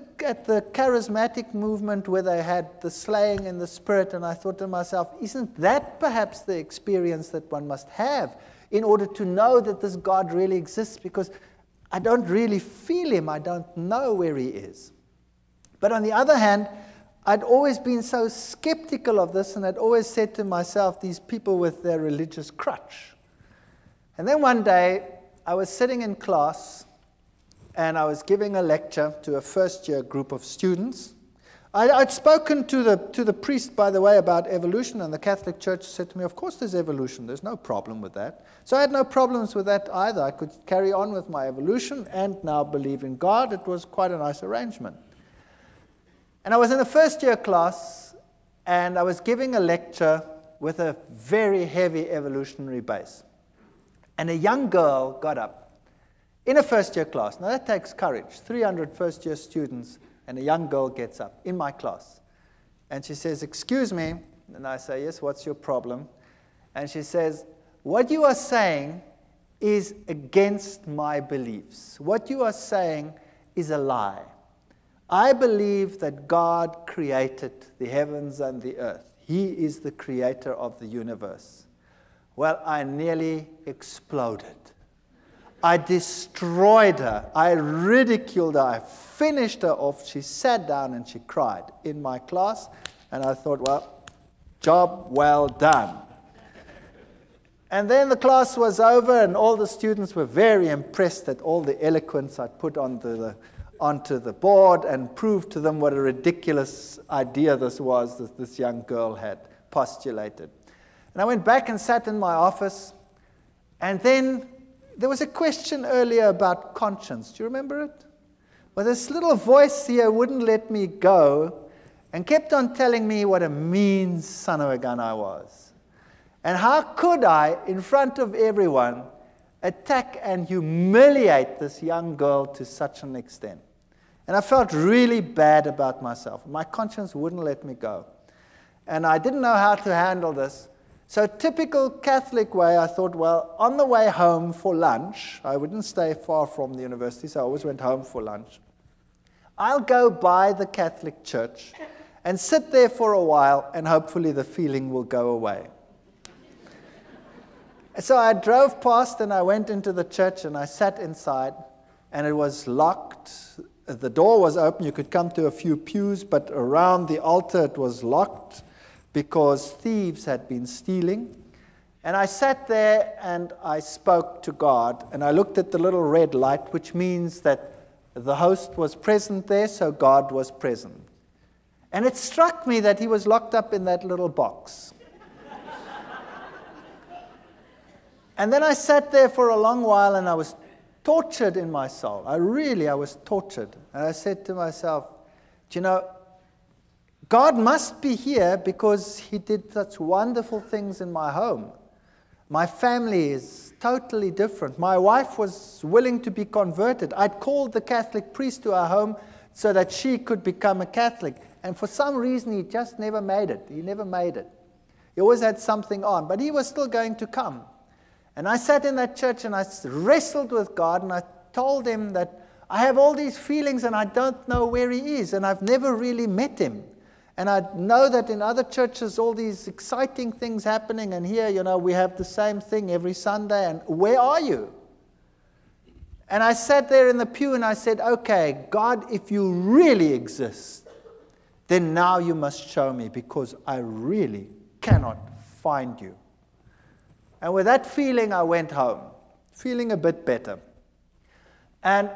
charismatic movement where they had the slaying in the Spirit, and I thought to myself, isn't that perhaps the experience that one must have in order to know that this God really exists? Because I don't really feel him. I don't know where he is. But on the other hand, I'd always been so skeptical of this, and I'd always said to myself, these people with their religious crutch. And then one day, I was sitting in class, and I was giving a lecture to a first-year group of students. I'd spoken to the priest, by the way, about evolution, and the Catholic Church said to me, of course there's evolution, there's no problem with that. So I had no problems with that either. I could carry on with my evolution and now believe in God. It was quite a nice arrangement. And I was in a first-year class, and I was giving a lecture with a very heavy evolutionary base. And a young girl got up in a first-year class. Now, that takes courage. 300 first-year students, and a young girl gets up in my class. And she says, excuse me. And I say, yes, what's your problem? And she says, what you are saying is against my beliefs. What you are saying is a lie. I believe that God created the heavens and the earth. He is the creator of the universe. Well, I nearly exploded. I destroyed her. I ridiculed her. I finished her off. She sat down and she cried in my class. And I thought, well, job well done. And then the class was over, and all the students were very impressed at all the eloquence I'd put onto the board and proved to them what a ridiculous idea this was that this young girl had postulated. And I went back and sat in my office, and then there was a question earlier about conscience. Do you remember it? Well, this little voice here wouldn't let me go and kept on telling me what a mean son of a gun I was. And how could I, in front of everyone, attack and humiliate this young girl to such an extent? And I felt really bad about myself. My conscience wouldn't let me go. And I didn't know how to handle this. So typical Catholic way, I thought, well, on the way home for lunch, I wouldn't stay far from the university, so I always went home for lunch. I'll go by the Catholic Church and sit there for a while, and hopefully the feeling will go away. So I drove past, and I went into the church, and I sat inside, and it was locked. The door was open. You could come to a few pews, but around the altar it was locked, because thieves had been stealing. And I sat there and I spoke to God, and I looked at the little red light, which means that the host was present there, so God was present. And it struck me that he was locked up in that little box. And then I sat there for a long while, and I was tortured in my soul. I was tortured. And I said to myself, do you know, God must be here because he did such wonderful things in my home. My family is totally different. My wife was willing to be converted. I'd called the Catholic priest to our home so that she could become a Catholic. And for some reason, he just never made it. He never made it. He always had something on, but he was still going to come. And I sat in that church and I wrestled with God, and I told him that I have all these feelings and I don't know where he is, and I've never really met him. And I know that in other churches, all these exciting things happening, and here, you know, we have the same thing every Sunday, and where are you? And I sat there in the pew and I said, okay, God, if you really exist, then now you must show me, because I really cannot find you. And with that feeling, I went home, feeling a bit better. And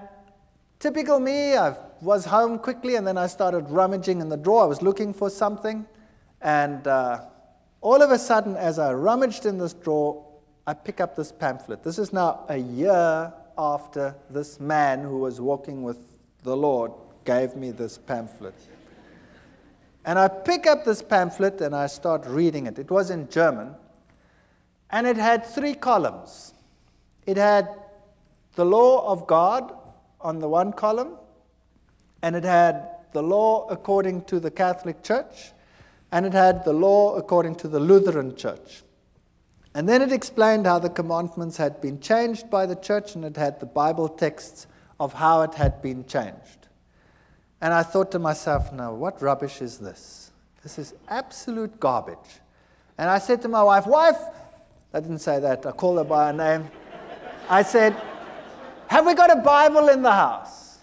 typical me, I was home quickly, and then I started rummaging in the drawer. I was looking for something, and all of a sudden, as I rummaged in this drawer, I pick up this pamphlet. This is now a year after this man who was walking with the Lord gave me this pamphlet. And I pick up this pamphlet and I start reading it. It was in German, and it had 3 columns. It had the law of God on the one column, and it had the law according to the Catholic Church, and it had the law according to the Lutheran Church. And then it explained how the commandments had been changed by the church, and it had the Bible texts of how it had been changed. And I thought to myself, now, what rubbish is this? This is absolute garbage. And I said to my wife, I didn't say that, I called her by her name. I said, have we got a Bible in the house?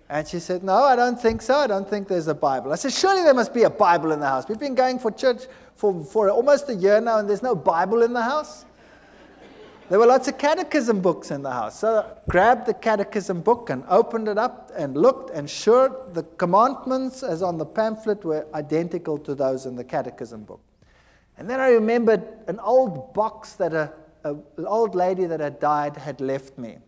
And she said, no, I don't think so. I don't think there's a Bible. I said, surely there must be a Bible in the house. We've been going for church for almost a year now, and there's no Bible in the house. There were lots of catechism books in the house. So I grabbed the catechism book and opened it up and looked, and sure, the commandments as on the pamphlet were identical to those in the catechism book. And then I remembered an old box that an old lady that had died had left me.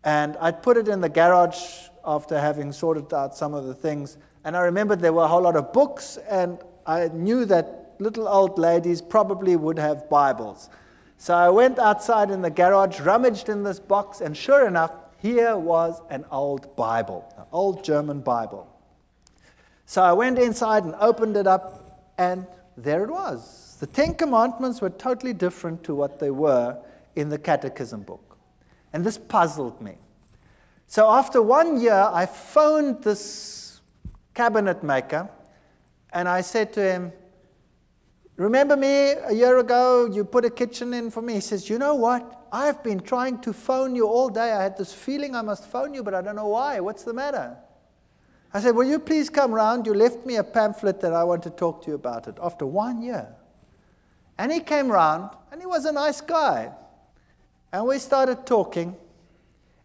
And I'd put it in the garage after having sorted out some of the things. And I remembered there were a whole lot of books, and I knew that little old ladies probably would have Bibles. So I went outside in the garage, rummaged in this box, and sure enough, here was an old Bible, an old German Bible. So I went inside and opened it up, and there it was. The 10 Commandments were totally different to what they were in the catechism book. And this puzzled me. So after 1 year, I phoned this cabinet maker, and I said to him, remember me a year ago, you put a kitchen in for me? He says, you know what? I've been trying to phone you all day. I had this feeling I must phone you, but I don't know why. What's the matter? I said, will you please come round? You left me a pamphlet that I want to talk to you about it after 1 year. And he came round, and he was a nice guy. And we started talking.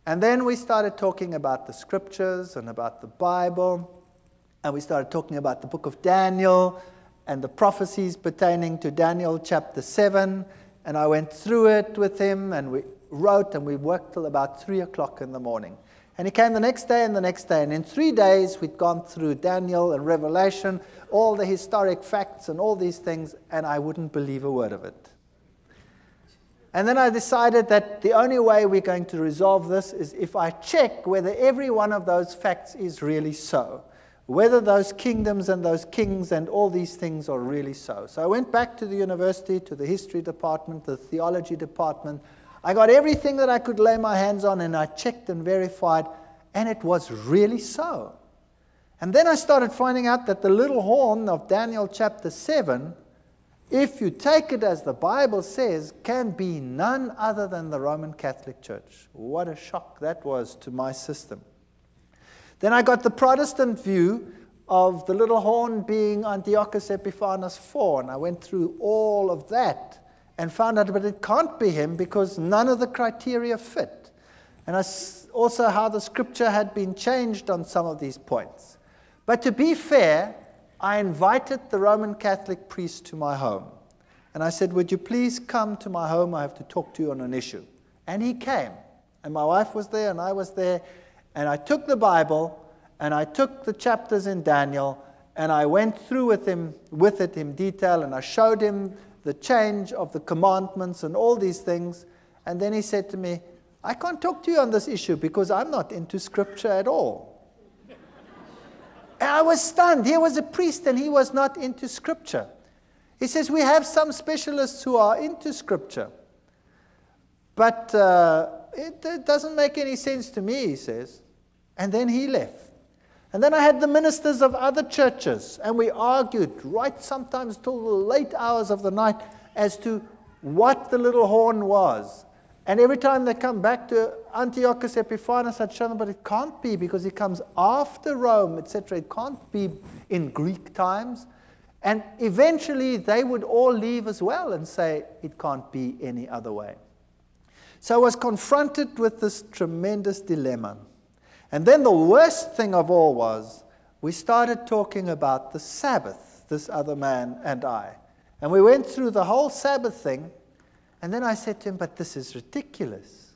And then we started talking about the scriptures and about the Bible. And we started talking about the book of Daniel and the prophecies pertaining to Daniel chapter 7, and I went through it with him, and we wrote, and we worked till about 3 o'clock in the morning. And he came the next day and the next day, and in 3 days we'd gone through Daniel and Revelation, all the historic facts and all these things, and I wouldn't believe a word of it. And then I decided that the only way we're going to resolve this is if I check whether every one of those facts is really so. Whether those kingdoms and those kings and all these things are really so. So I went back to the university, to the history department, the theology department. I got everything that I could lay my hands on, and I checked and verified, and it was really so. And then I started finding out that the little horn of Daniel chapter 7, if you take it as the Bible says, can be none other than the Roman Catholic Church. What a shock that was to my system. Then I got the Protestant view of the little horn being Antiochus Epiphanes IV, and I went through all of that and found out, but it can't be him because none of the criteria fit. And also how the scripture had been changed on some of these points. But to be fair, I invited the Roman Catholic priest to my home. And I said, would you please come to my home? I have to talk to you on an issue. And he came. And my wife was there, and I was there. And I took the Bible, and I took the chapters in Daniel, and I went through with it in detail, and I showed him the change of the commandments and all these things. And then he said to me, I can't talk to you on this issue because I'm not into scripture at all. And I was stunned. Here was a priest, and he was not into scripture. He says, we have some specialists who are into scripture, but it doesn't make any sense to me, he says. And then he left. And then I had the ministers of other churches, and we argued right sometimes till the late hours of the night as to what the little horn was. And every time they come back to Antiochus Epiphanes, I'd show them, but it can't be because he comes after Rome, etc. It can't be in Greek times. And eventually they would all leave as well and say, it can't be any other way. So I was confronted with this tremendous dilemma. And then the worst thing of all was, we started talking about the Sabbath, this other man and I. And we went through the whole Sabbath thing. And then I said to him, but this is ridiculous.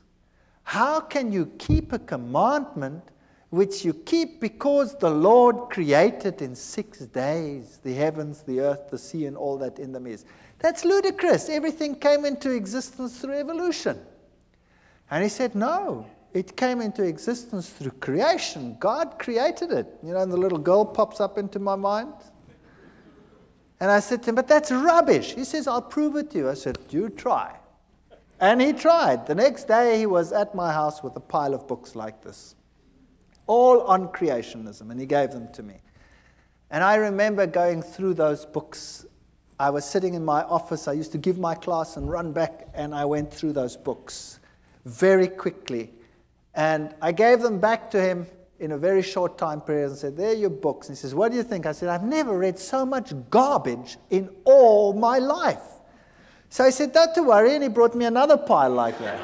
How can you keep a commandment which you keep because the Lord created in 6 days the heavens, the earth, the sea, and all that in them is? That's ludicrous. Everything came into existence through evolution. And he said, no, it came into existence through creation. God created it. You know, and the little girl pops up into my mind. And I said to him, but that's rubbish. He says, I'll prove it to you. I said, you try. And he tried. The next day he was at my house with a pile of books like this, all on creationism, and he gave them to me. And I remember going through those books. I was sitting in my office. I used to give my class and run back, and I went through those books very quickly. And I gave them back to him in a very short time period and said, there are your books. And he says, what do you think? I said, I've never read so much garbage in all my life. So he said, don't worry, and he brought me another pile like that.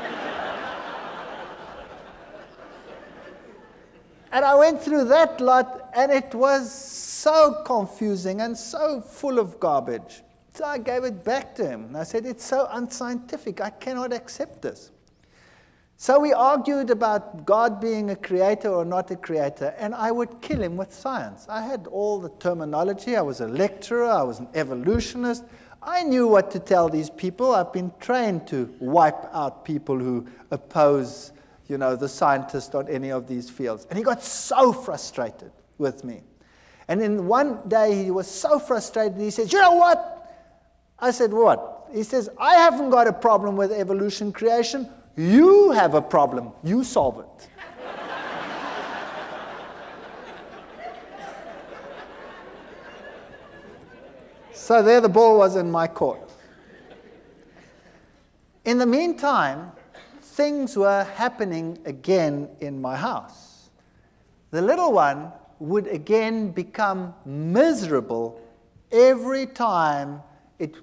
And I went through that lot, and it was so confusing and so full of garbage. So I gave it back to him. And I said, it's so unscientific. I cannot accept this. So we argued about God being a creator or not a creator, and I would kill him with science. I had all the terminology. I was a lecturer. I was an evolutionist. I knew what to tell these people. I've been trained to wipe out people who oppose, you know, the scientist on any of these fields. And he got so frustrated with me. And then one day he was so frustrated, he says, you know what? I said, what? He says, I haven't got a problem with evolution creation. You have a problem. You solve it. So there the ball was in my court. In the meantime, things were happening again in my house. The little one would again become miserable every time it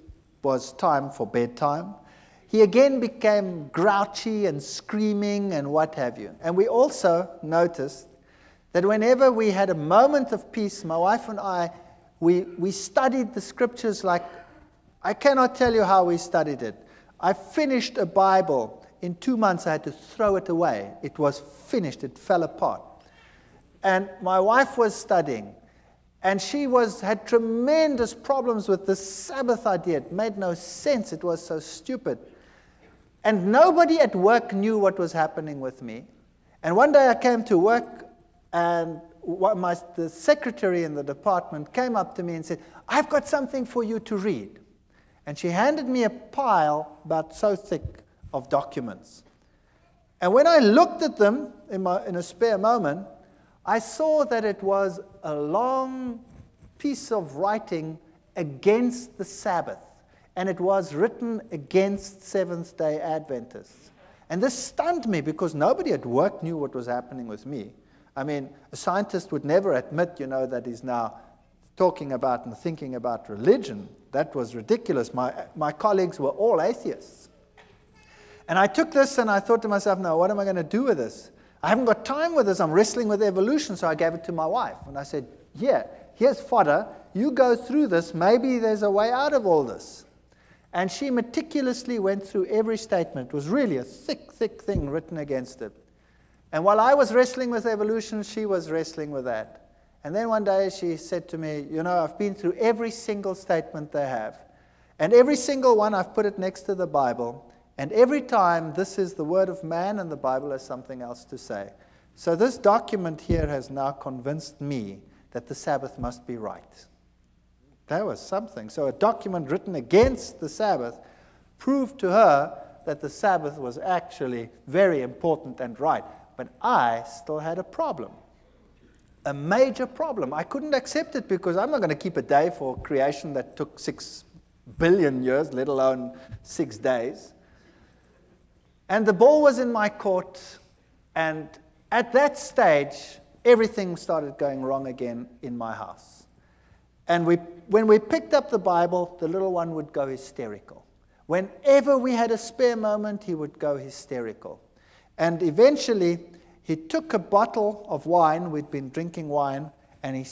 was time for bedtime. He again became grouchy and screaming and what have you. And we also noticed that whenever we had a moment of peace, my wife and I, we studied the scriptures like, I cannot tell you how we studied it. I finished a Bible. In 2 months, I had to throw it away. It was finished. It fell apart. And my wife was studying. And she had tremendous problems with the Sabbath idea. It made no sense. It was so stupid. And nobody at work knew what was happening with me. And one day I came to work, and the secretary in the department came up to me and said, I've got something for you to read. And she handed me a pile about so thick of documents. And when I looked at them in a spare moment, I saw that it was a long piece of writing against the Sabbath. And it was written against Seventh-day Adventists. And this stunned me because nobody at work knew what was happening with me. I mean, a scientist would never admit, you know, that he's now talking about and thinking about religion. That was ridiculous. My colleagues were all atheists. And I took this and I thought to myself, no, what am I going to do with this? I haven't got time with this. I'm wrestling with evolution. So I gave it to my wife. And I said, here's fodder. You go through this. Maybe there's a way out of all this. And she meticulously went through every statement. It was really a thick, thick thing written against it. And while I was wrestling with evolution, she was wrestling with that. And then one day she said to me, you know, I've been through every single statement they have. And every single one, I've put it next to the Bible. And every time, this is the word of man, and the Bible has something else to say. So this document here has now convinced me that the Sabbath must be right. That was something. So a document written against the Sabbath proved to her that the Sabbath was actually very important and right. But I still had a problem, a major problem. I couldn't accept it because I'm not going to keep a day for creation that took 6 billion years, let alone 6 days. And the ball was in my court, and at that stage, everything started going wrong again in my house. And when we picked up the Bible, the little one would go hysterical. Whenever we had a spare moment, he would go hysterical. And eventually, he took a bottle of wine, we'd been drinking wine, and he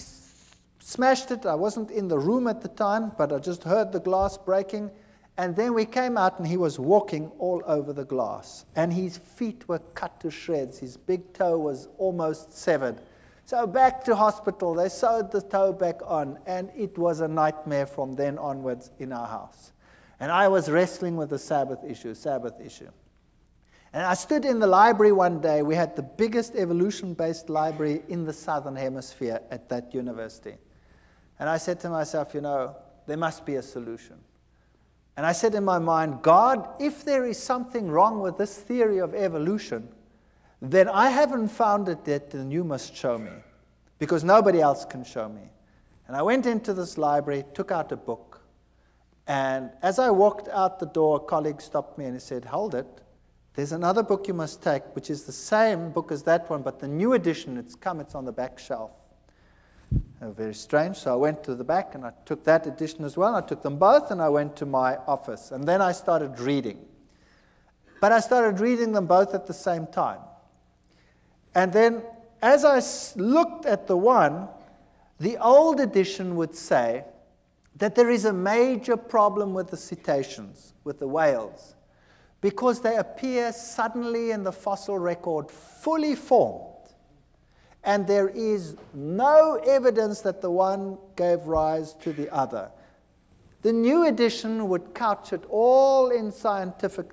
smashed it. I wasn't in the room at the time, but I just heard the glass breaking. And then we came out, and he was walking all over the glass. And his feet were cut to shreds. His big toe was almost severed. So back to hospital. They sewed the toe back on, and it was a nightmare from then onwards in our house. And I was wrestling with the Sabbath issue. And I stood in the library one day. We had the biggest evolution-based library in the Southern Hemisphere at that university. And I said to myself, there must be a solution. And I said in my mind, God, if there is something wrong with this theory of evolution, then I haven't found it yet, and you must show me, because nobody else can show me. And I went into this library, took out a book, and as I walked out the door, a colleague stopped me and he said, hold it. There's another book you must take, which is the same book as that one, but the new edition, it's on the back shelf. Very strange. So I went to the back and I took that edition as well. I took them both and I went to my office. And then I started reading. But I started reading them both at the same time. And then as I looked at the one, the old edition would say that there is a major problem with the cetaceans, with the whales, because they appear suddenly in the fossil record fully formed. And there is no evidence that the one gave rise to the other. The new edition would couch it all in scientific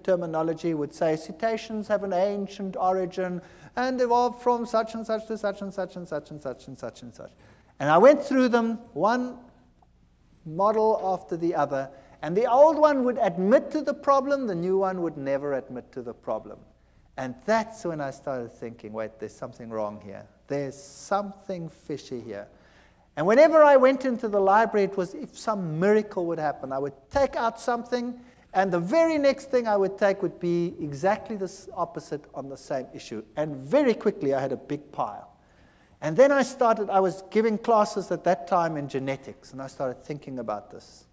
terminology, would say cetaceans have an ancient origin and evolved from such and such to such and such and such and such and such and such. And I went through them, one model after the other, and the old one would admit to the problem, the new one would never admit to the problem. And that's when I started thinking, wait, there's something wrong here. There's something fishy here. And whenever I went into the library, it was if some miracle would happen. I would take out something, and the very next thing I would take would be exactly the opposite on the same issue. And very quickly, I had a big pile. And then I was giving classes at that time in genetics, and I started thinking about this.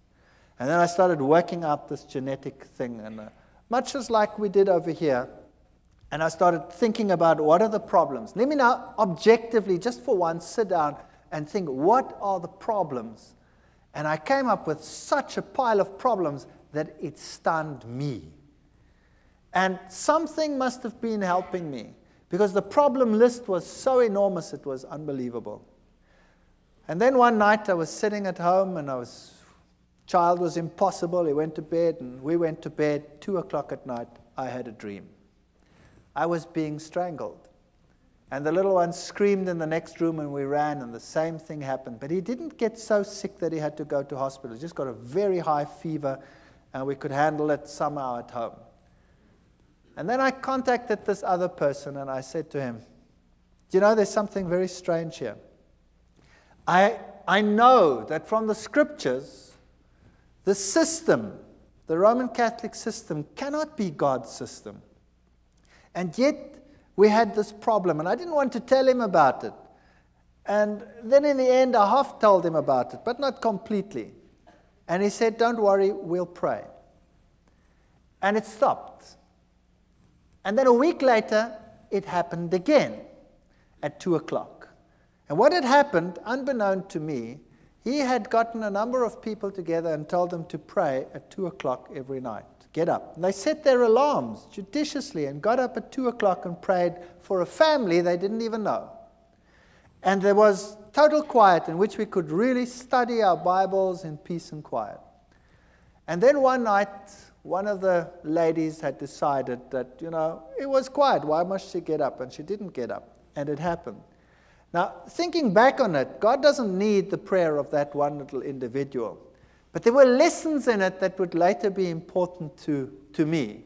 And then I started working out this genetic thing, and much as like we did over here. And I started thinking about what are the problems. Let me now objectively, just for once, sit down and think, what are the problems? And I came up with such a pile of problems that it stunned me. And something must have been helping me, because the problem list was so enormous, it was unbelievable. And then one night I was sitting at home, and child was impossible. He went to bed, and we went to bed. 2 o'clock at night, I had a dream. I was being strangled. And the little one screamed in the next room, and we ran, and the same thing happened. But he didn't get so sick that he had to go to hospital. He just got a very high fever, and we could handle it somehow at home. And then I contacted this other person, and I said to him, there's something very strange here. I know that from the scriptures, the system, the Roman Catholic system, cannot be God's system. And yet, we had this problem, and I didn't want to tell him about it. And then in the end, I half told him about it, but not completely. And he said, don't worry, we'll pray. And it stopped. And then a week later, it happened again at 2 o'clock. And what had happened, unbeknown to me, he had gotten a number of people together and told them to pray at 2 o'clock every night. Get up. And they set their alarms judiciously and got up at 2 o'clock and prayed for a family they didn't even know. And there was total quiet in which we could really study our Bibles in peace and quiet. And then one night, one of the ladies had decided that, it was quiet. Why must she get up? And she didn't get up. And it happened. Now, thinking back on it, God doesn't need the prayer of that one little individual. But there were lessons in it that would later be important to me.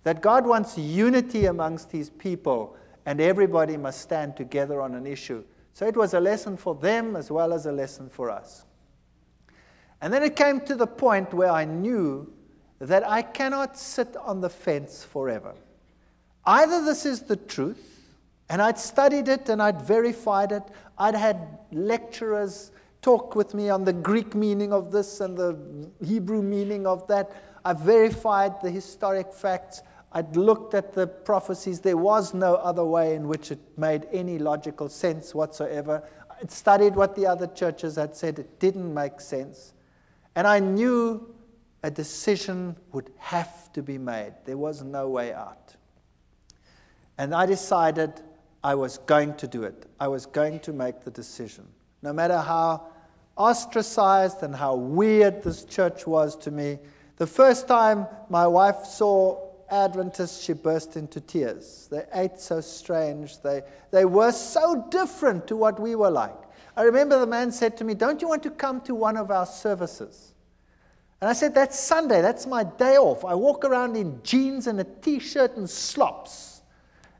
That God wants unity amongst his people, and everybody must stand together on an issue. So it was a lesson for them as well as a lesson for us. And then it came to the point where I knew that I cannot sit on the fence forever. Either this is the truth, and I'd studied it and I'd verified it. I'd had lecturers talk with me on the Greek meaning of this and the Hebrew meaning of that. I verified the historic facts. I'd looked at the prophecies. There was no other way in which it made any logical sense whatsoever. I'd studied what the other churches had said. It didn't make sense. And I knew a decision would have to be made. There was no way out. And I decided I was going to do it. I was going to make the decision. No matter how ostracized and how weird this church was to me, the first time my wife saw Adventists, she burst into tears. They ate so strange. They were so different to what we were like. I remember the man said to me, "Don't you want to come to one of our services?" And I said, "That's Sunday. That's my day off. I walk around in jeans and a T-shirt and slops.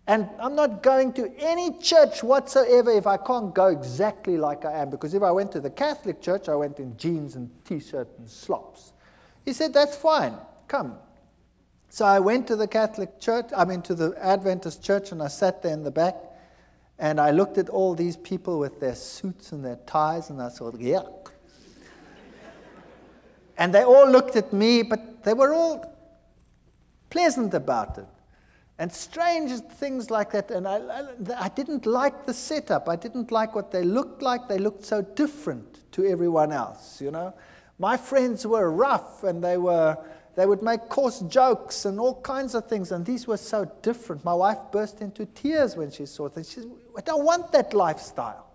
And I'm not going to any church whatsoever if I can't go exactly like I am. Because if I went to the Catholic church, I went in jeans and T-shirt and slops." He said, "That's fine. Come." So I went to the Catholic church, to the Adventist church, and I sat there in the back. And I looked at all these people with their suits and their ties, and I thought, yuck. And they all looked at me, but they were all pleasant about it. And strange things like that. And I didn't like the setup. I didn't like what they looked like. They looked so different to everyone else, you know. My friends were rough, and they would make coarse jokes and all kinds of things. And these were so different. My wife burst into tears when she saw things. She said, "I don't want that lifestyle.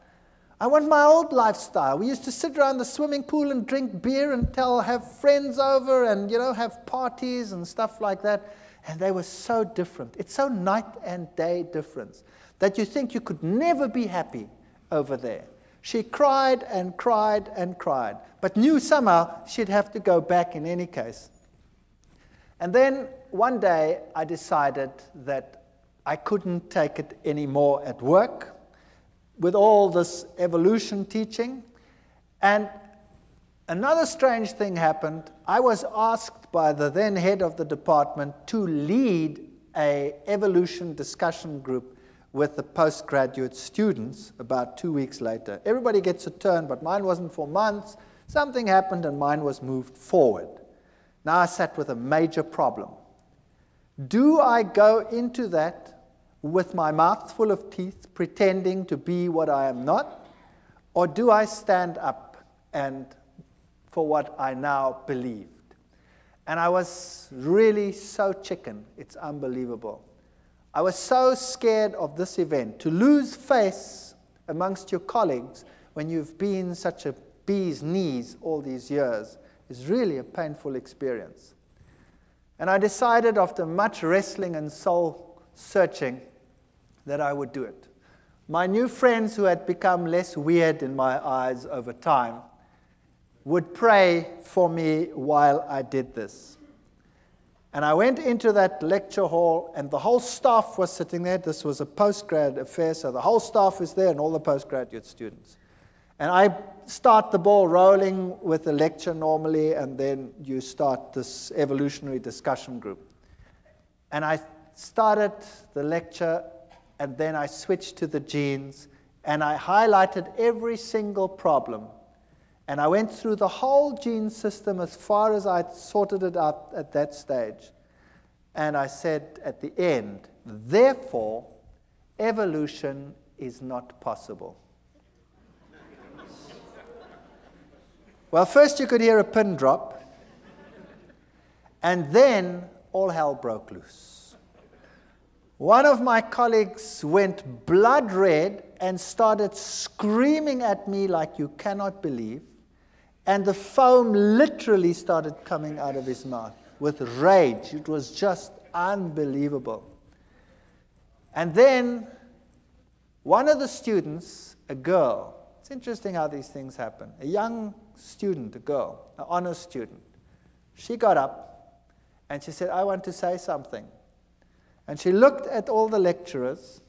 I want my old lifestyle. We used to sit around the swimming pool and drink beer and have friends over and, have parties and stuff like that." And they were so different. It's so night and day difference that you think you could never be happy over there. She cried and cried and cried, but knew somehow she'd have to go back in any case. And then one day I decided that I couldn't take it anymore at work with all this evolution teaching. And another strange thing happened. I was asked by the then head of the department to lead an evolution discussion group with the postgraduate students about 2 weeks later. Everybody gets a turn, but mine wasn't for months. Something happened and mine was moved forward. Now I sat with a major problem. Do I go into that with my mouth full of teeth, pretending to be what I am not? Or do I stand up and for what I now believed? And I was really so chicken, it's unbelievable. I was so scared of this event. To lose face amongst your colleagues when you've been such a bee's knees all these years is really a painful experience. And I decided after much wrestling and soul searching that I would do it. My new friends, who had become less weird in my eyes over time, would pray for me while I did this. And I went into that lecture hall, and the whole staff was sitting there. This was a postgrad affair, so the whole staff was there and all the postgraduate students. And I start the ball rolling with the lecture normally, and then you start this evolutionary discussion group. And I started the lecture, and then I switched to the genes, and I highlighted every single problem. And I went through the whole gene system as far as I'd sorted it out at that stage. And I said at the end, therefore, evolution is not possible. Well, first you could hear a pin drop, and then all hell broke loose. One of my colleagues went blood red and started screaming at me like you cannot believe. And the foam literally started coming out of his mouth with rage. It was just unbelievable. And then one of the students, a girl, it's interesting how these things happen, a young student, a girl, an honors student, she got up and she said, "I want to say something." And she looked at all the lecturers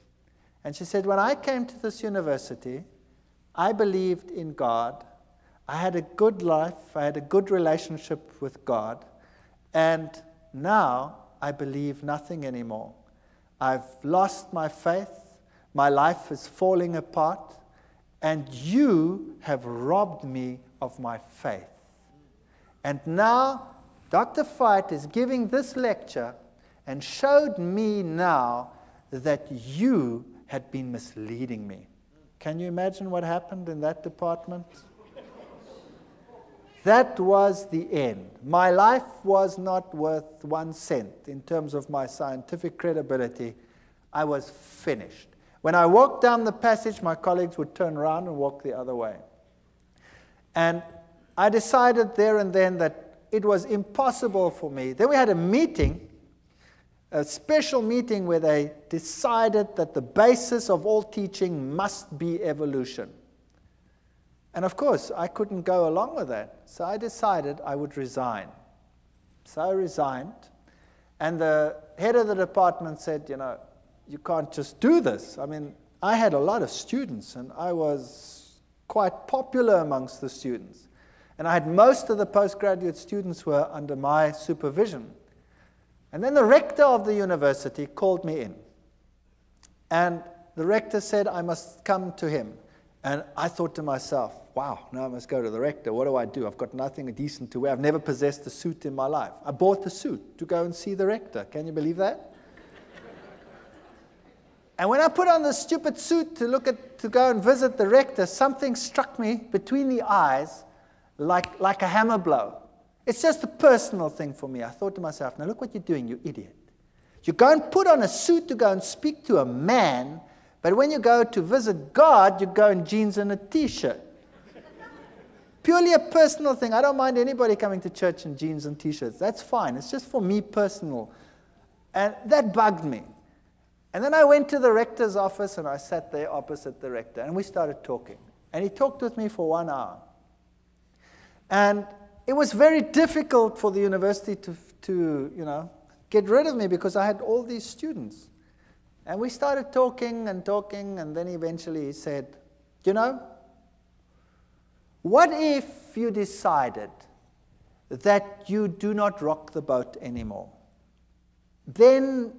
and she said, "When I came to this university, I believed in God. I had a good life, I had a good relationship with God, And now I believe nothing anymore. I've lost my faith. My life is falling apart. And you have robbed me of my faith. And now Dr. Fite is giving this lecture and showed me now that you had been misleading me. Can you imagine what happened in that department? That was the end. My life was not worth 1 cent in terms of my scientific credibility. I was finished. When I walked down the passage, my colleagues would turn around and walk the other way. And I decided there and then that it was impossible for me. Then we had a meeting, a special meeting where they decided that the basis of all teaching must be evolution. And of course, I couldn't go along with that. So I decided I would resign. So I resigned. And the head of the department said, you know, you can't just do this. I mean, I had a lot of students, and I was quite popular amongst the students. And I had most of the postgraduate students were under my supervision. And then the rector of the university called me in. And the rector said I must come to him. And I thought to myself, wow, now I must go to the rector. What do? I've got nothing decent to wear. I've never possessed a suit in my life. I bought the suit to go and see the rector. Can you believe that? And when I put on the stupid suit to go and visit the rector, something struck me between the eyes like a hammer blow. It's just a personal thing for me. I thought to myself, now look what you're doing, you idiot. You go and put on a suit to go and speak to a man, but when you go to visit God, you go in jeans and a T-shirt. Purely a personal thing. I don't mind anybody coming to church in jeans and T-shirts. That's fine. It's just for me personal. And that bugged me. And then I went to the rector's office, and I sat there opposite the rector, and we started talking. And he talked with me for 1 hour. And it was very difficult for the university to get rid of me because I had all these students. And we started talking, and then eventually he said, you know, what if you decided that you do not rock the boat anymore? Then,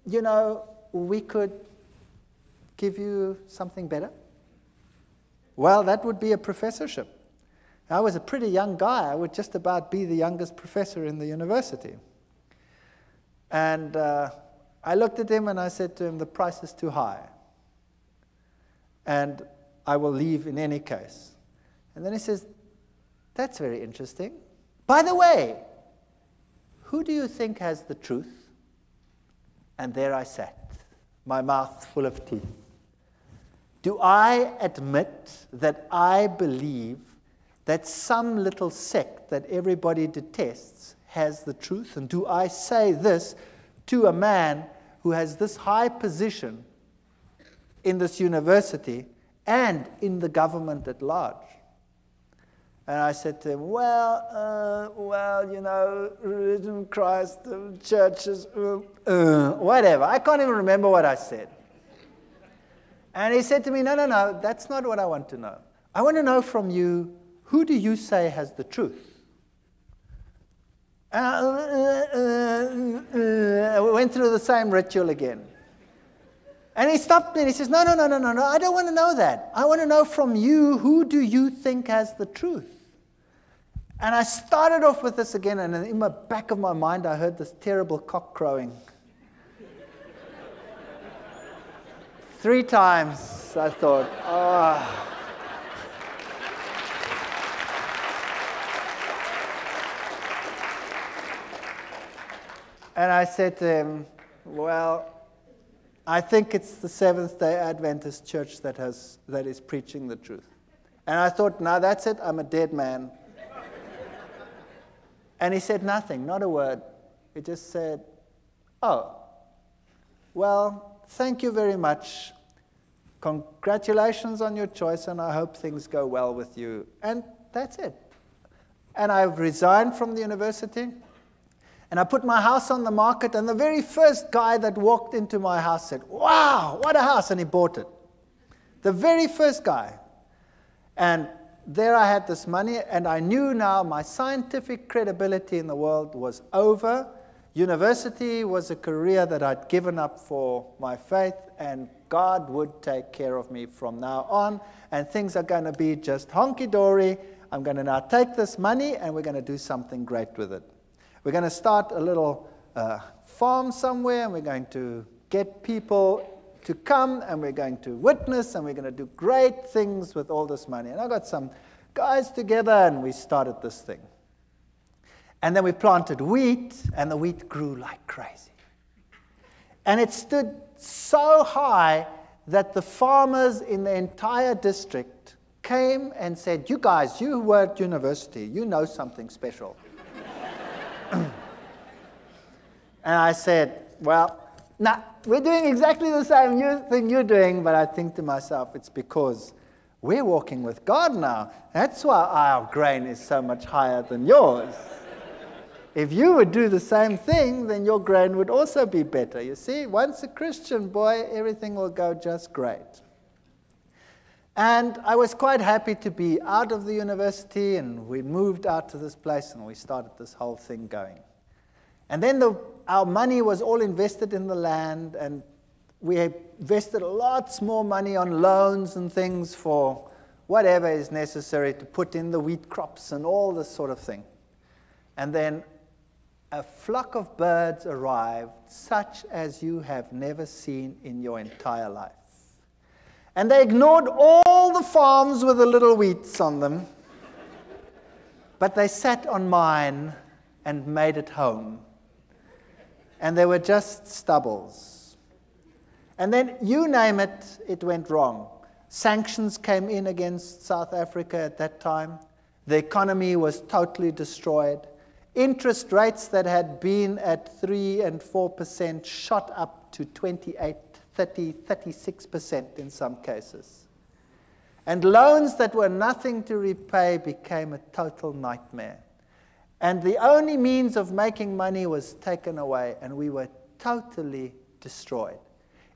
you know, we could give you something better. Well, that would be a professorship. I was a pretty young guy. I would just about be the youngest professor in the university. And I looked at him and I said to him, the price is too high. And I will leave in any case. And then he says, that's very interesting. By the way, who do you think has the truth? And there I sat, my mouth full of teeth. Do I admit that I believe that some little sect that everybody detests has the truth? And do I say this to a man who has this high position in this university and in the government at large? And I said to him, well, you know, religion, Christ, churches, whatever. I can't even remember what I said. And he said to me, no, that's not what I want to know. I want to know from you, who do you say has the truth? And I went through the same ritual again. And he stopped me and he says, no, I don't want to know that. I want to know from you, who do you think has the truth? And I started off with this again, and in the back of my mind, I heard this terrible cock crowing. 3 times, I thought, oh. And I said to him, well, I think it's the Seventh-day Adventist Church that is preaching the truth. And I thought, no, that's it, I'm a dead man. And he said nothing, not a word. He just said, oh, well, thank you very much. Congratulations on your choice, and I hope things go well with you. And that's it. And I've resigned from the university. And I put my house on the market, and the very first guy that walked into my house said, wow, what a house, and he bought it. The very first guy. And there I had this money, and I knew now my scientific credibility in the world was over. University was a career that I'd given up for my faith, and God would take care of me from now on, and things are going to be just honky-dory. I'm going to now take this money, and we're going to do something great with it. We're going to start a little farm somewhere, and we're going to get people to come, and we're going to witness, and we're going to do great things with all this money. And I got some guys together, and we started this thing. And then we planted wheat, and the wheat grew like crazy. And it stood so high that the farmers in the entire district came and said, "You guys, you were at university, you know something special." And I said, "Well, nah, we're doing exactly the same thing you're doing," but I think to myself, it's because we're walking with God now. That's why our grain is so much higher than yours. If you would do the same thing, then your grain would also be better. You see, once a Christian, boy, everything will go just great. And I was quite happy to be out of the university, and we moved out to this place, and we started this whole thing going. And then our money was all invested in the land, and we invested lots more money on loans and things for whatever is necessary to put in the wheat crops and all this sort of thing. And then a flock of birds arrived, such as you have never seen in your entire life. And they ignored all the farms with the little wheats on them, but they sat on mine and made it home. And they were just stubbles. And then, you name it, it went wrong. Sanctions came in against South Africa at that time. The economy was totally destroyed. Interest rates that had been at 3 and 4% shot up to 28, 30, 36% in some cases. And loans that were nothing to repay became a total nightmare. And the only means of making money was taken away, and we were totally destroyed.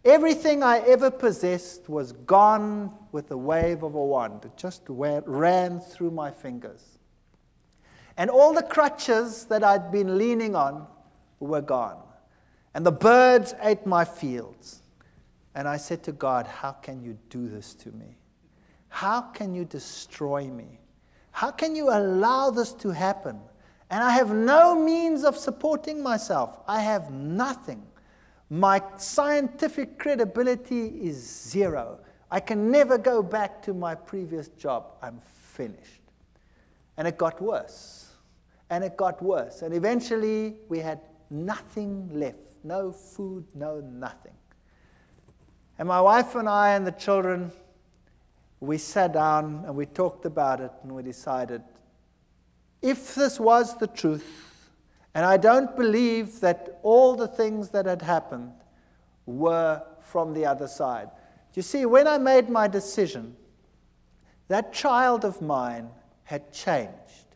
Everything I ever possessed was gone with the wave of a wand. It just ran through my fingers. And all the crutches that I'd been leaning on were gone. And the birds ate my fields. And I said to God, "How can you do this to me? How can you destroy me? How can you allow this to happen? And I have no means of supporting myself. I have nothing. My scientific credibility is zero. I can never go back to my previous job. I'm finished." And it got worse. And it got worse. And eventually, we had nothing left. No food, no nothing. And my wife and I and the children, we sat down and we talked about it, and we decided, if this was the truth, and I don't believe that all the things that had happened were from the other side. You see, when I made my decision, that child of mine had changed.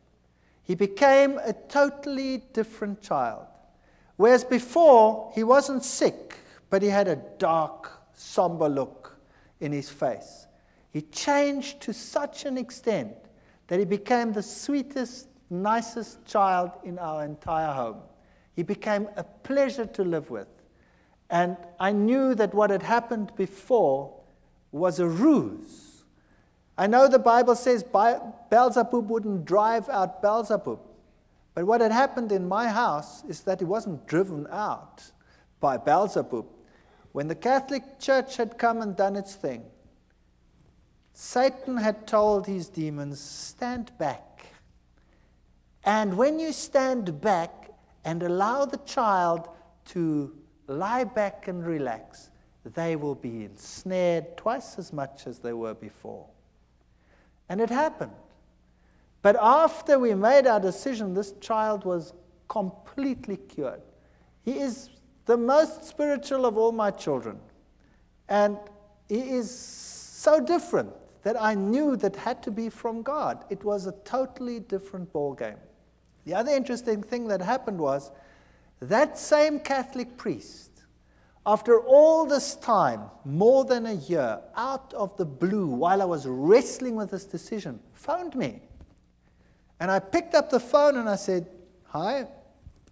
He became a totally different child. Whereas before, he wasn't sick, but he had a dark, somber look in his face. He changed to such an extent that he became the sweetest, nicest child in our entire home. He became a pleasure to live with. And I knew that what had happened before was a ruse. I know the Bible says Beelzebub wouldn't drive out Beelzebub. But what had happened in my house is that he wasn't driven out by Beelzebub. When the Catholic Church had come and done its thing, Satan had told his demons, "Stand back." And when you stand back and allow the child to lie back and relax, they will be ensnared twice as much as they were before. And it happened. But after we made our decision, this child was completely cured. He is the most spiritual of all my children. And he is so different that I knew that had to be from God. It was a totally different ballgame. The other interesting thing that happened was that same Catholic priest, after all this time, more than a year, out of the blue, while I was wrestling with this decision, phoned me. And I picked up the phone and I said, "Hi."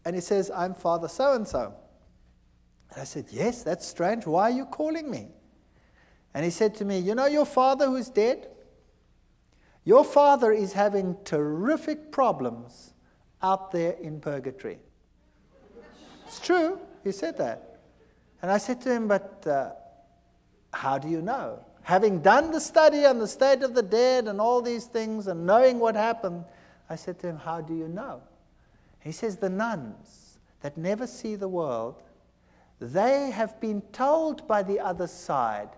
And he says, "I'm Father so-and-so." And I said, "Yes, that's strange. Why are you calling me?" And he said to me, "You know your father who's dead? Your father is having terrific problems out there in purgatory." It's true. He said that. And I said to him, "But how do you know?" Having done the study on the state of the dead and all these things and knowing what happened, I said to him, "How do you know?" He says, "The nuns that never see the world, they have been told by the other side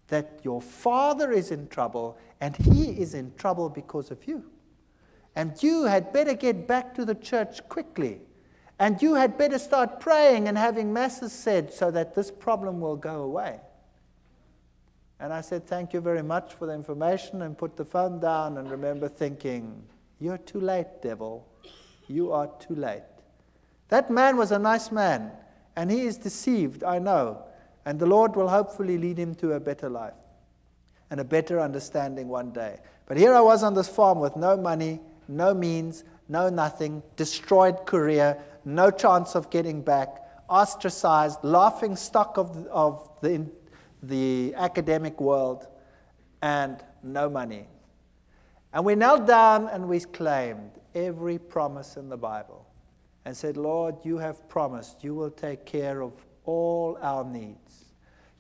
that your father is in trouble and he is in trouble because of you. And you had better get back to the church quickly. And you had better start praying and having masses said so that this problem will go away." And I said, "Thank you very much for the information," and put the phone down and remember thinking, "You're too late, devil. You are too late." That man was a nice man, and he is deceived, I know. And the Lord will hopefully lead him to a better life and a better understanding one day. But here I was on this farm with no money, no means, no nothing, destroyed career, no chance of getting back, ostracized, laughing stock of the academic world, and no money. And we knelt down and we claimed every promise in the Bible and said, "Lord, you have promised you will take care of all our needs.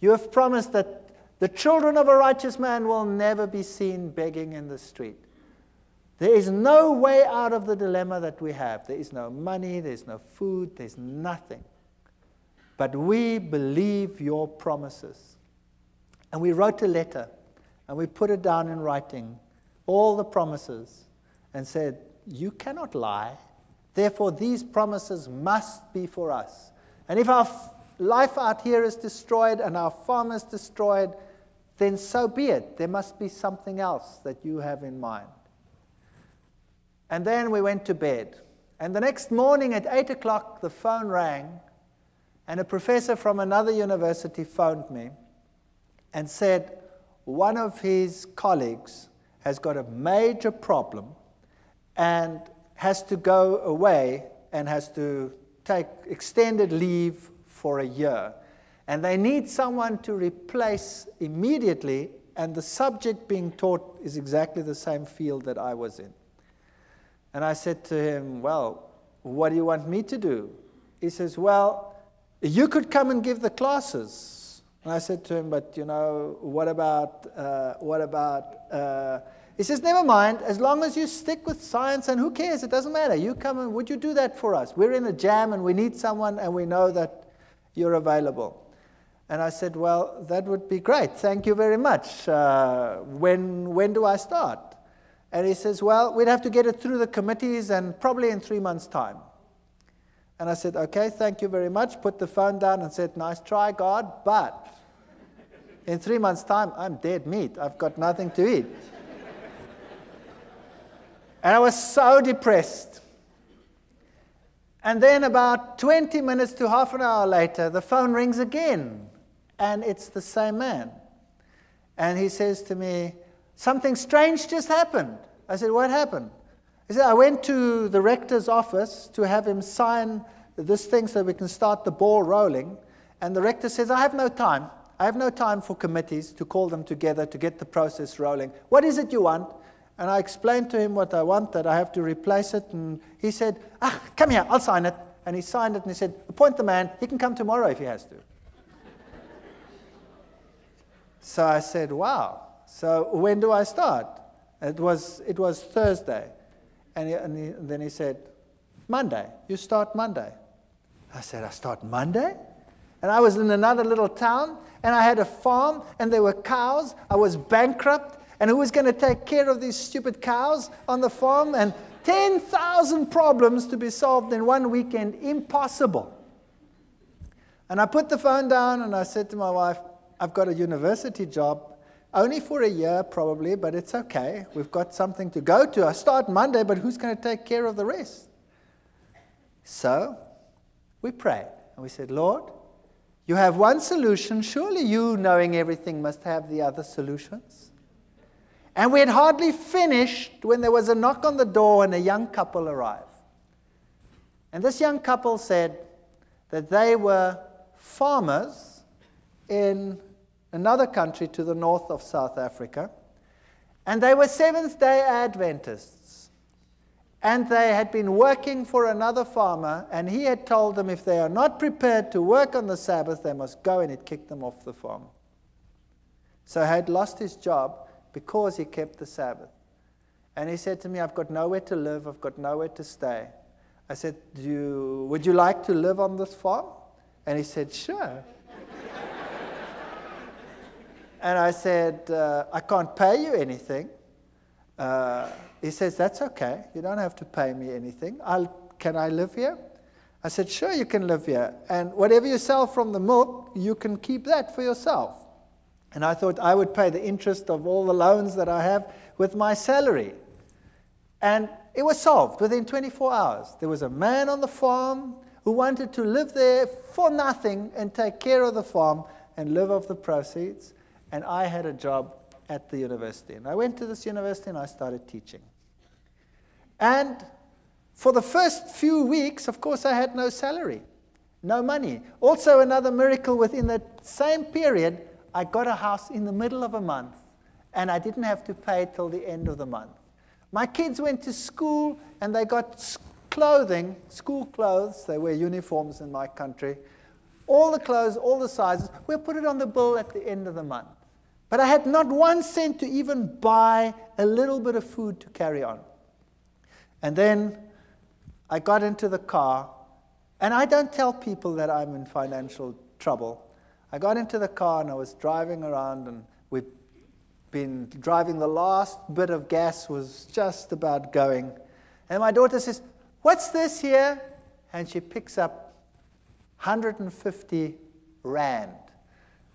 You have promised that the children of a righteous man will never be seen begging in the street. There is no way out of the dilemma that we have. There is no money, there's no food, there's nothing. But we believe your promises." And we wrote a letter and we put it down in writing, all the promises, and said, "You cannot lie. Therefore, these promises must be for us. And if our life out here is destroyed and our farm is destroyed, then so be it. There must be something else that you have in mind." And then we went to bed. And the next morning at 8 o'clock, the phone rang, and a professor from another university phoned me and said one of his colleagues has got a major problem and has to go away and has to take extended leave for a year. And they need someone to replace immediately, and the subject being taught is exactly the same field that I was in. And I said to him, "Well, what do you want me to do?" He says, "Well, you could come and give the classes." And I said to him, "But, you know, what about, He says, "Never mind, as long as you stick with science, and who cares, it doesn't matter. You come and would you do that for us? We're in a jam and we need someone and we know that you're available." And I said, "Well, that would be great. Thank you very much. When do I start?" And he says, "Well, we'd have to get it through the committees and probably in 3 months' time." And I said, "Okay, thank you very much." Put the phone down and said, "Nice try, God, but in 3 months' time, I'm dead meat. I've got nothing to eat." And I was so depressed. And then about 20 minutes to half an hour later, the phone rings again. And it's the same man. And he says to me, "Something strange just happened." I said, "What happened?" He said, "I went to the rector's office to have him sign this thing so we can start the ball rolling. And the rector says, 'I have no time. I have no time for committees to call them together to get the process rolling. What is it you want?' And I explained to him what I want, that I have to replace it. And he said, 'Come here, I'll sign it.' And he signed it and he said, 'Appoint the man. He can come tomorrow if he has to.'" So I said, "Wow. So when do I start?" It was Thursday. And then he said, "Monday. You start Monday." I said, "I start Monday?" And I was in another little town, and I had a farm, and there were cows. I was bankrupt. And who was going to take care of these stupid cows on the farm? And 10,000 problems to be solved in one weekend. Impossible. And I put the phone down and I said to my wife, "I've got a university job, only for a year probably, but it's okay. We've got something to go to. I start Monday, but who's going to take care of the rest?" So we prayed and we said, "Lord, You have one solution. Surely you, knowing everything, must have the other solutions. And we had hardly finished when there was a knock on the door and a young couple arrived. And this young couple said that they were farmers in another country to the north of South Africa. And they were Seventh-day Adventists. And they had been working for another farmer, and he had told them if they are not prepared to work on the Sabbath, they must go, and it kicked them off the farm. So he had lost his job because he kept the Sabbath. And he said to me, I've got nowhere to live, I've got nowhere to stay. I said, would you like to live on this farm? And he said, sure. And I said, I can't pay you anything. He says, that's okay. You don't have to pay me anything. Can I live here? I said, sure, you can live here. And whatever you sell from the milk, you can keep that for yourself. And I thought I would pay the interest of all the loans that I have with my salary. And it was solved within 24 hours. There was a man on the farm who wanted to live there for nothing and take care of the farm and live off the proceeds. And I had a job at the university. And I went to this university and I started teaching. And for the first few weeks, of course, I had no salary, no money. Also, another miracle within that same period, I got a house in the middle of a month. And I didn't have to pay till the end of the month. My kids went to school and they got clothing, school clothes. They wear uniforms in my country. All the clothes, all the sizes. We'll put it on the bill at the end of the month. But I had not 1 cent to even buy a little bit of food to carry on. And then I got into the car, and I don't tell people that I'm in financial trouble. I got into the car and I was driving around, and we'd been driving, the last bit of gas was just about going. And my daughter says, what's this here? And she picks up 150 rand.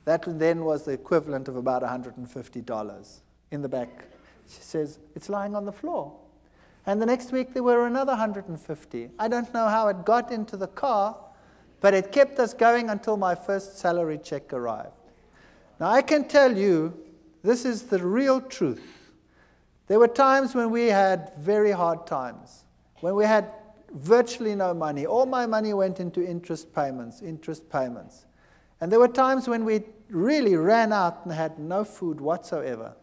That then was the equivalent of about $150 in the back. She says, it's lying on the floor. And the next week there were another 150. I don't know how it got into the car, but it kept us going until my first salary check arrived. Now I can tell you, this is the real truth. There were times when we had very hard times, when we had virtually no money. All my money went into interest payments. And there were times when we really ran out and had no food whatsoever.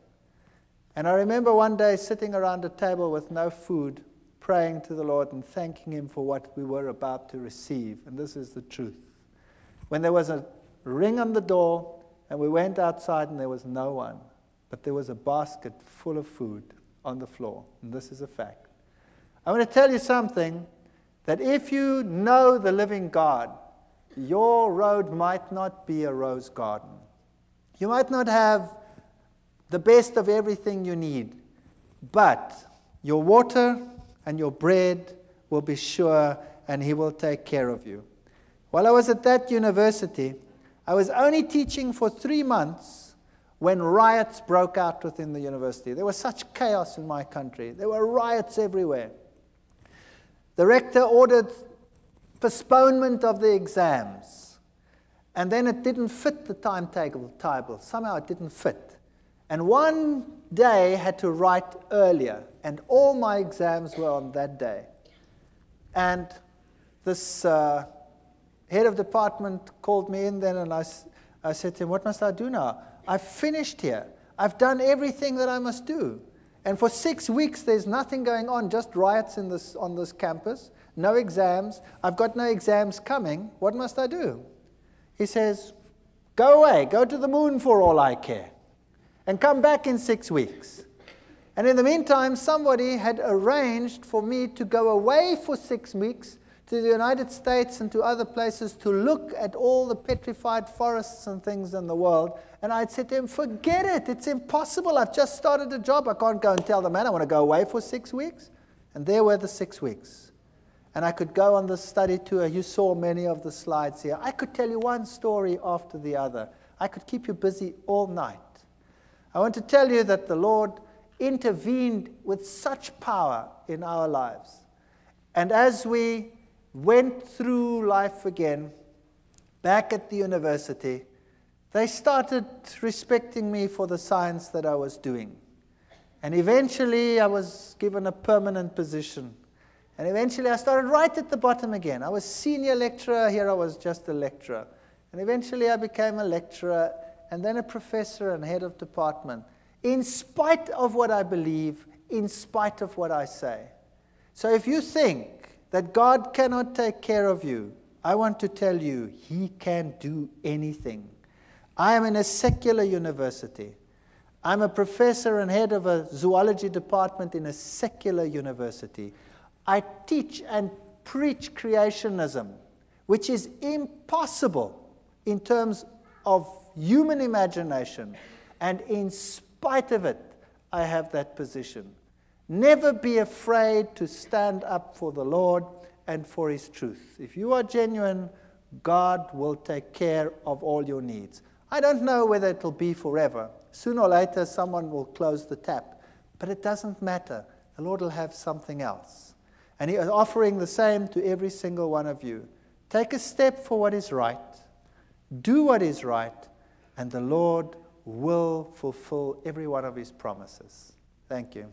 And I remember one day sitting around a table with no food, praying to the Lord and thanking Him for what we were about to receive. And this is the truth. When there was a ring on the door, and we went outside and there was no one, but there was a basket full of food on the floor. And this is a fact. I want to tell you something, that if you know the living God, your road might not be a rose garden. You might not have the best of everything you need, but your water and your bread will be sure, and He will take care of you. While I was at that university, I was only teaching for 3 months when riots broke out within the university. There was such chaos in my country. There were riots everywhere. The rector ordered postponement of the exams. And then it didn't fit the timetable. Somehow it didn't fit. And one day had to write earlier. And all my exams were on that day. And this head of department called me in then, and I said to him, what must I do now? I've finished here. I've done everything that I must do. And for 6 weeks, there's nothing going on, just riots on this campus. No exams. I've got no exams coming. What must I do? He says, go away. Go to the moon for all I care. And come back in 6 weeks. And in the meantime, somebody had arranged for me to go away for 6 weeks to the United States and to other places to look at all the petrified forests and things in the world. And I'd said to him, forget it. It's impossible. I've just started a job. I can't go and tell the man I want to go away for 6 weeks. And there were the 6 weeks. And I could go on the study tour. You saw many of the slides here. I could tell you one story after the other. I could keep you busy all night. I want to tell you that the Lord intervened with such power in our lives. And as we went through life again, back at the university, they started respecting me for the science that I was doing. And eventually I was given a permanent position. And eventually I started right at the bottom again. I was senior lecturer, here I was just a lecturer. And eventually I became a lecturer, and then a professor and head of department, in spite of what I believe, in spite of what I say. So if you think that God cannot take care of you, I want to tell you, He can do anything. I am in a secular university. I'm a professor and head of a zoology department in a secular university. I teach and preach creationism, which is impossible in terms of human imagination. And in spite of it, I have that position. Never be afraid to stand up for the Lord and for His truth. If you are genuine, God will take care of all your needs. I don't know whether it will be forever. Sooner or later, someone will close the tap. But it doesn't matter. The Lord will have something else. And He is offering the same to every single one of you. Take a step for what is right. Do what is right. And the Lord will fulfill every one of His promises. Thank you.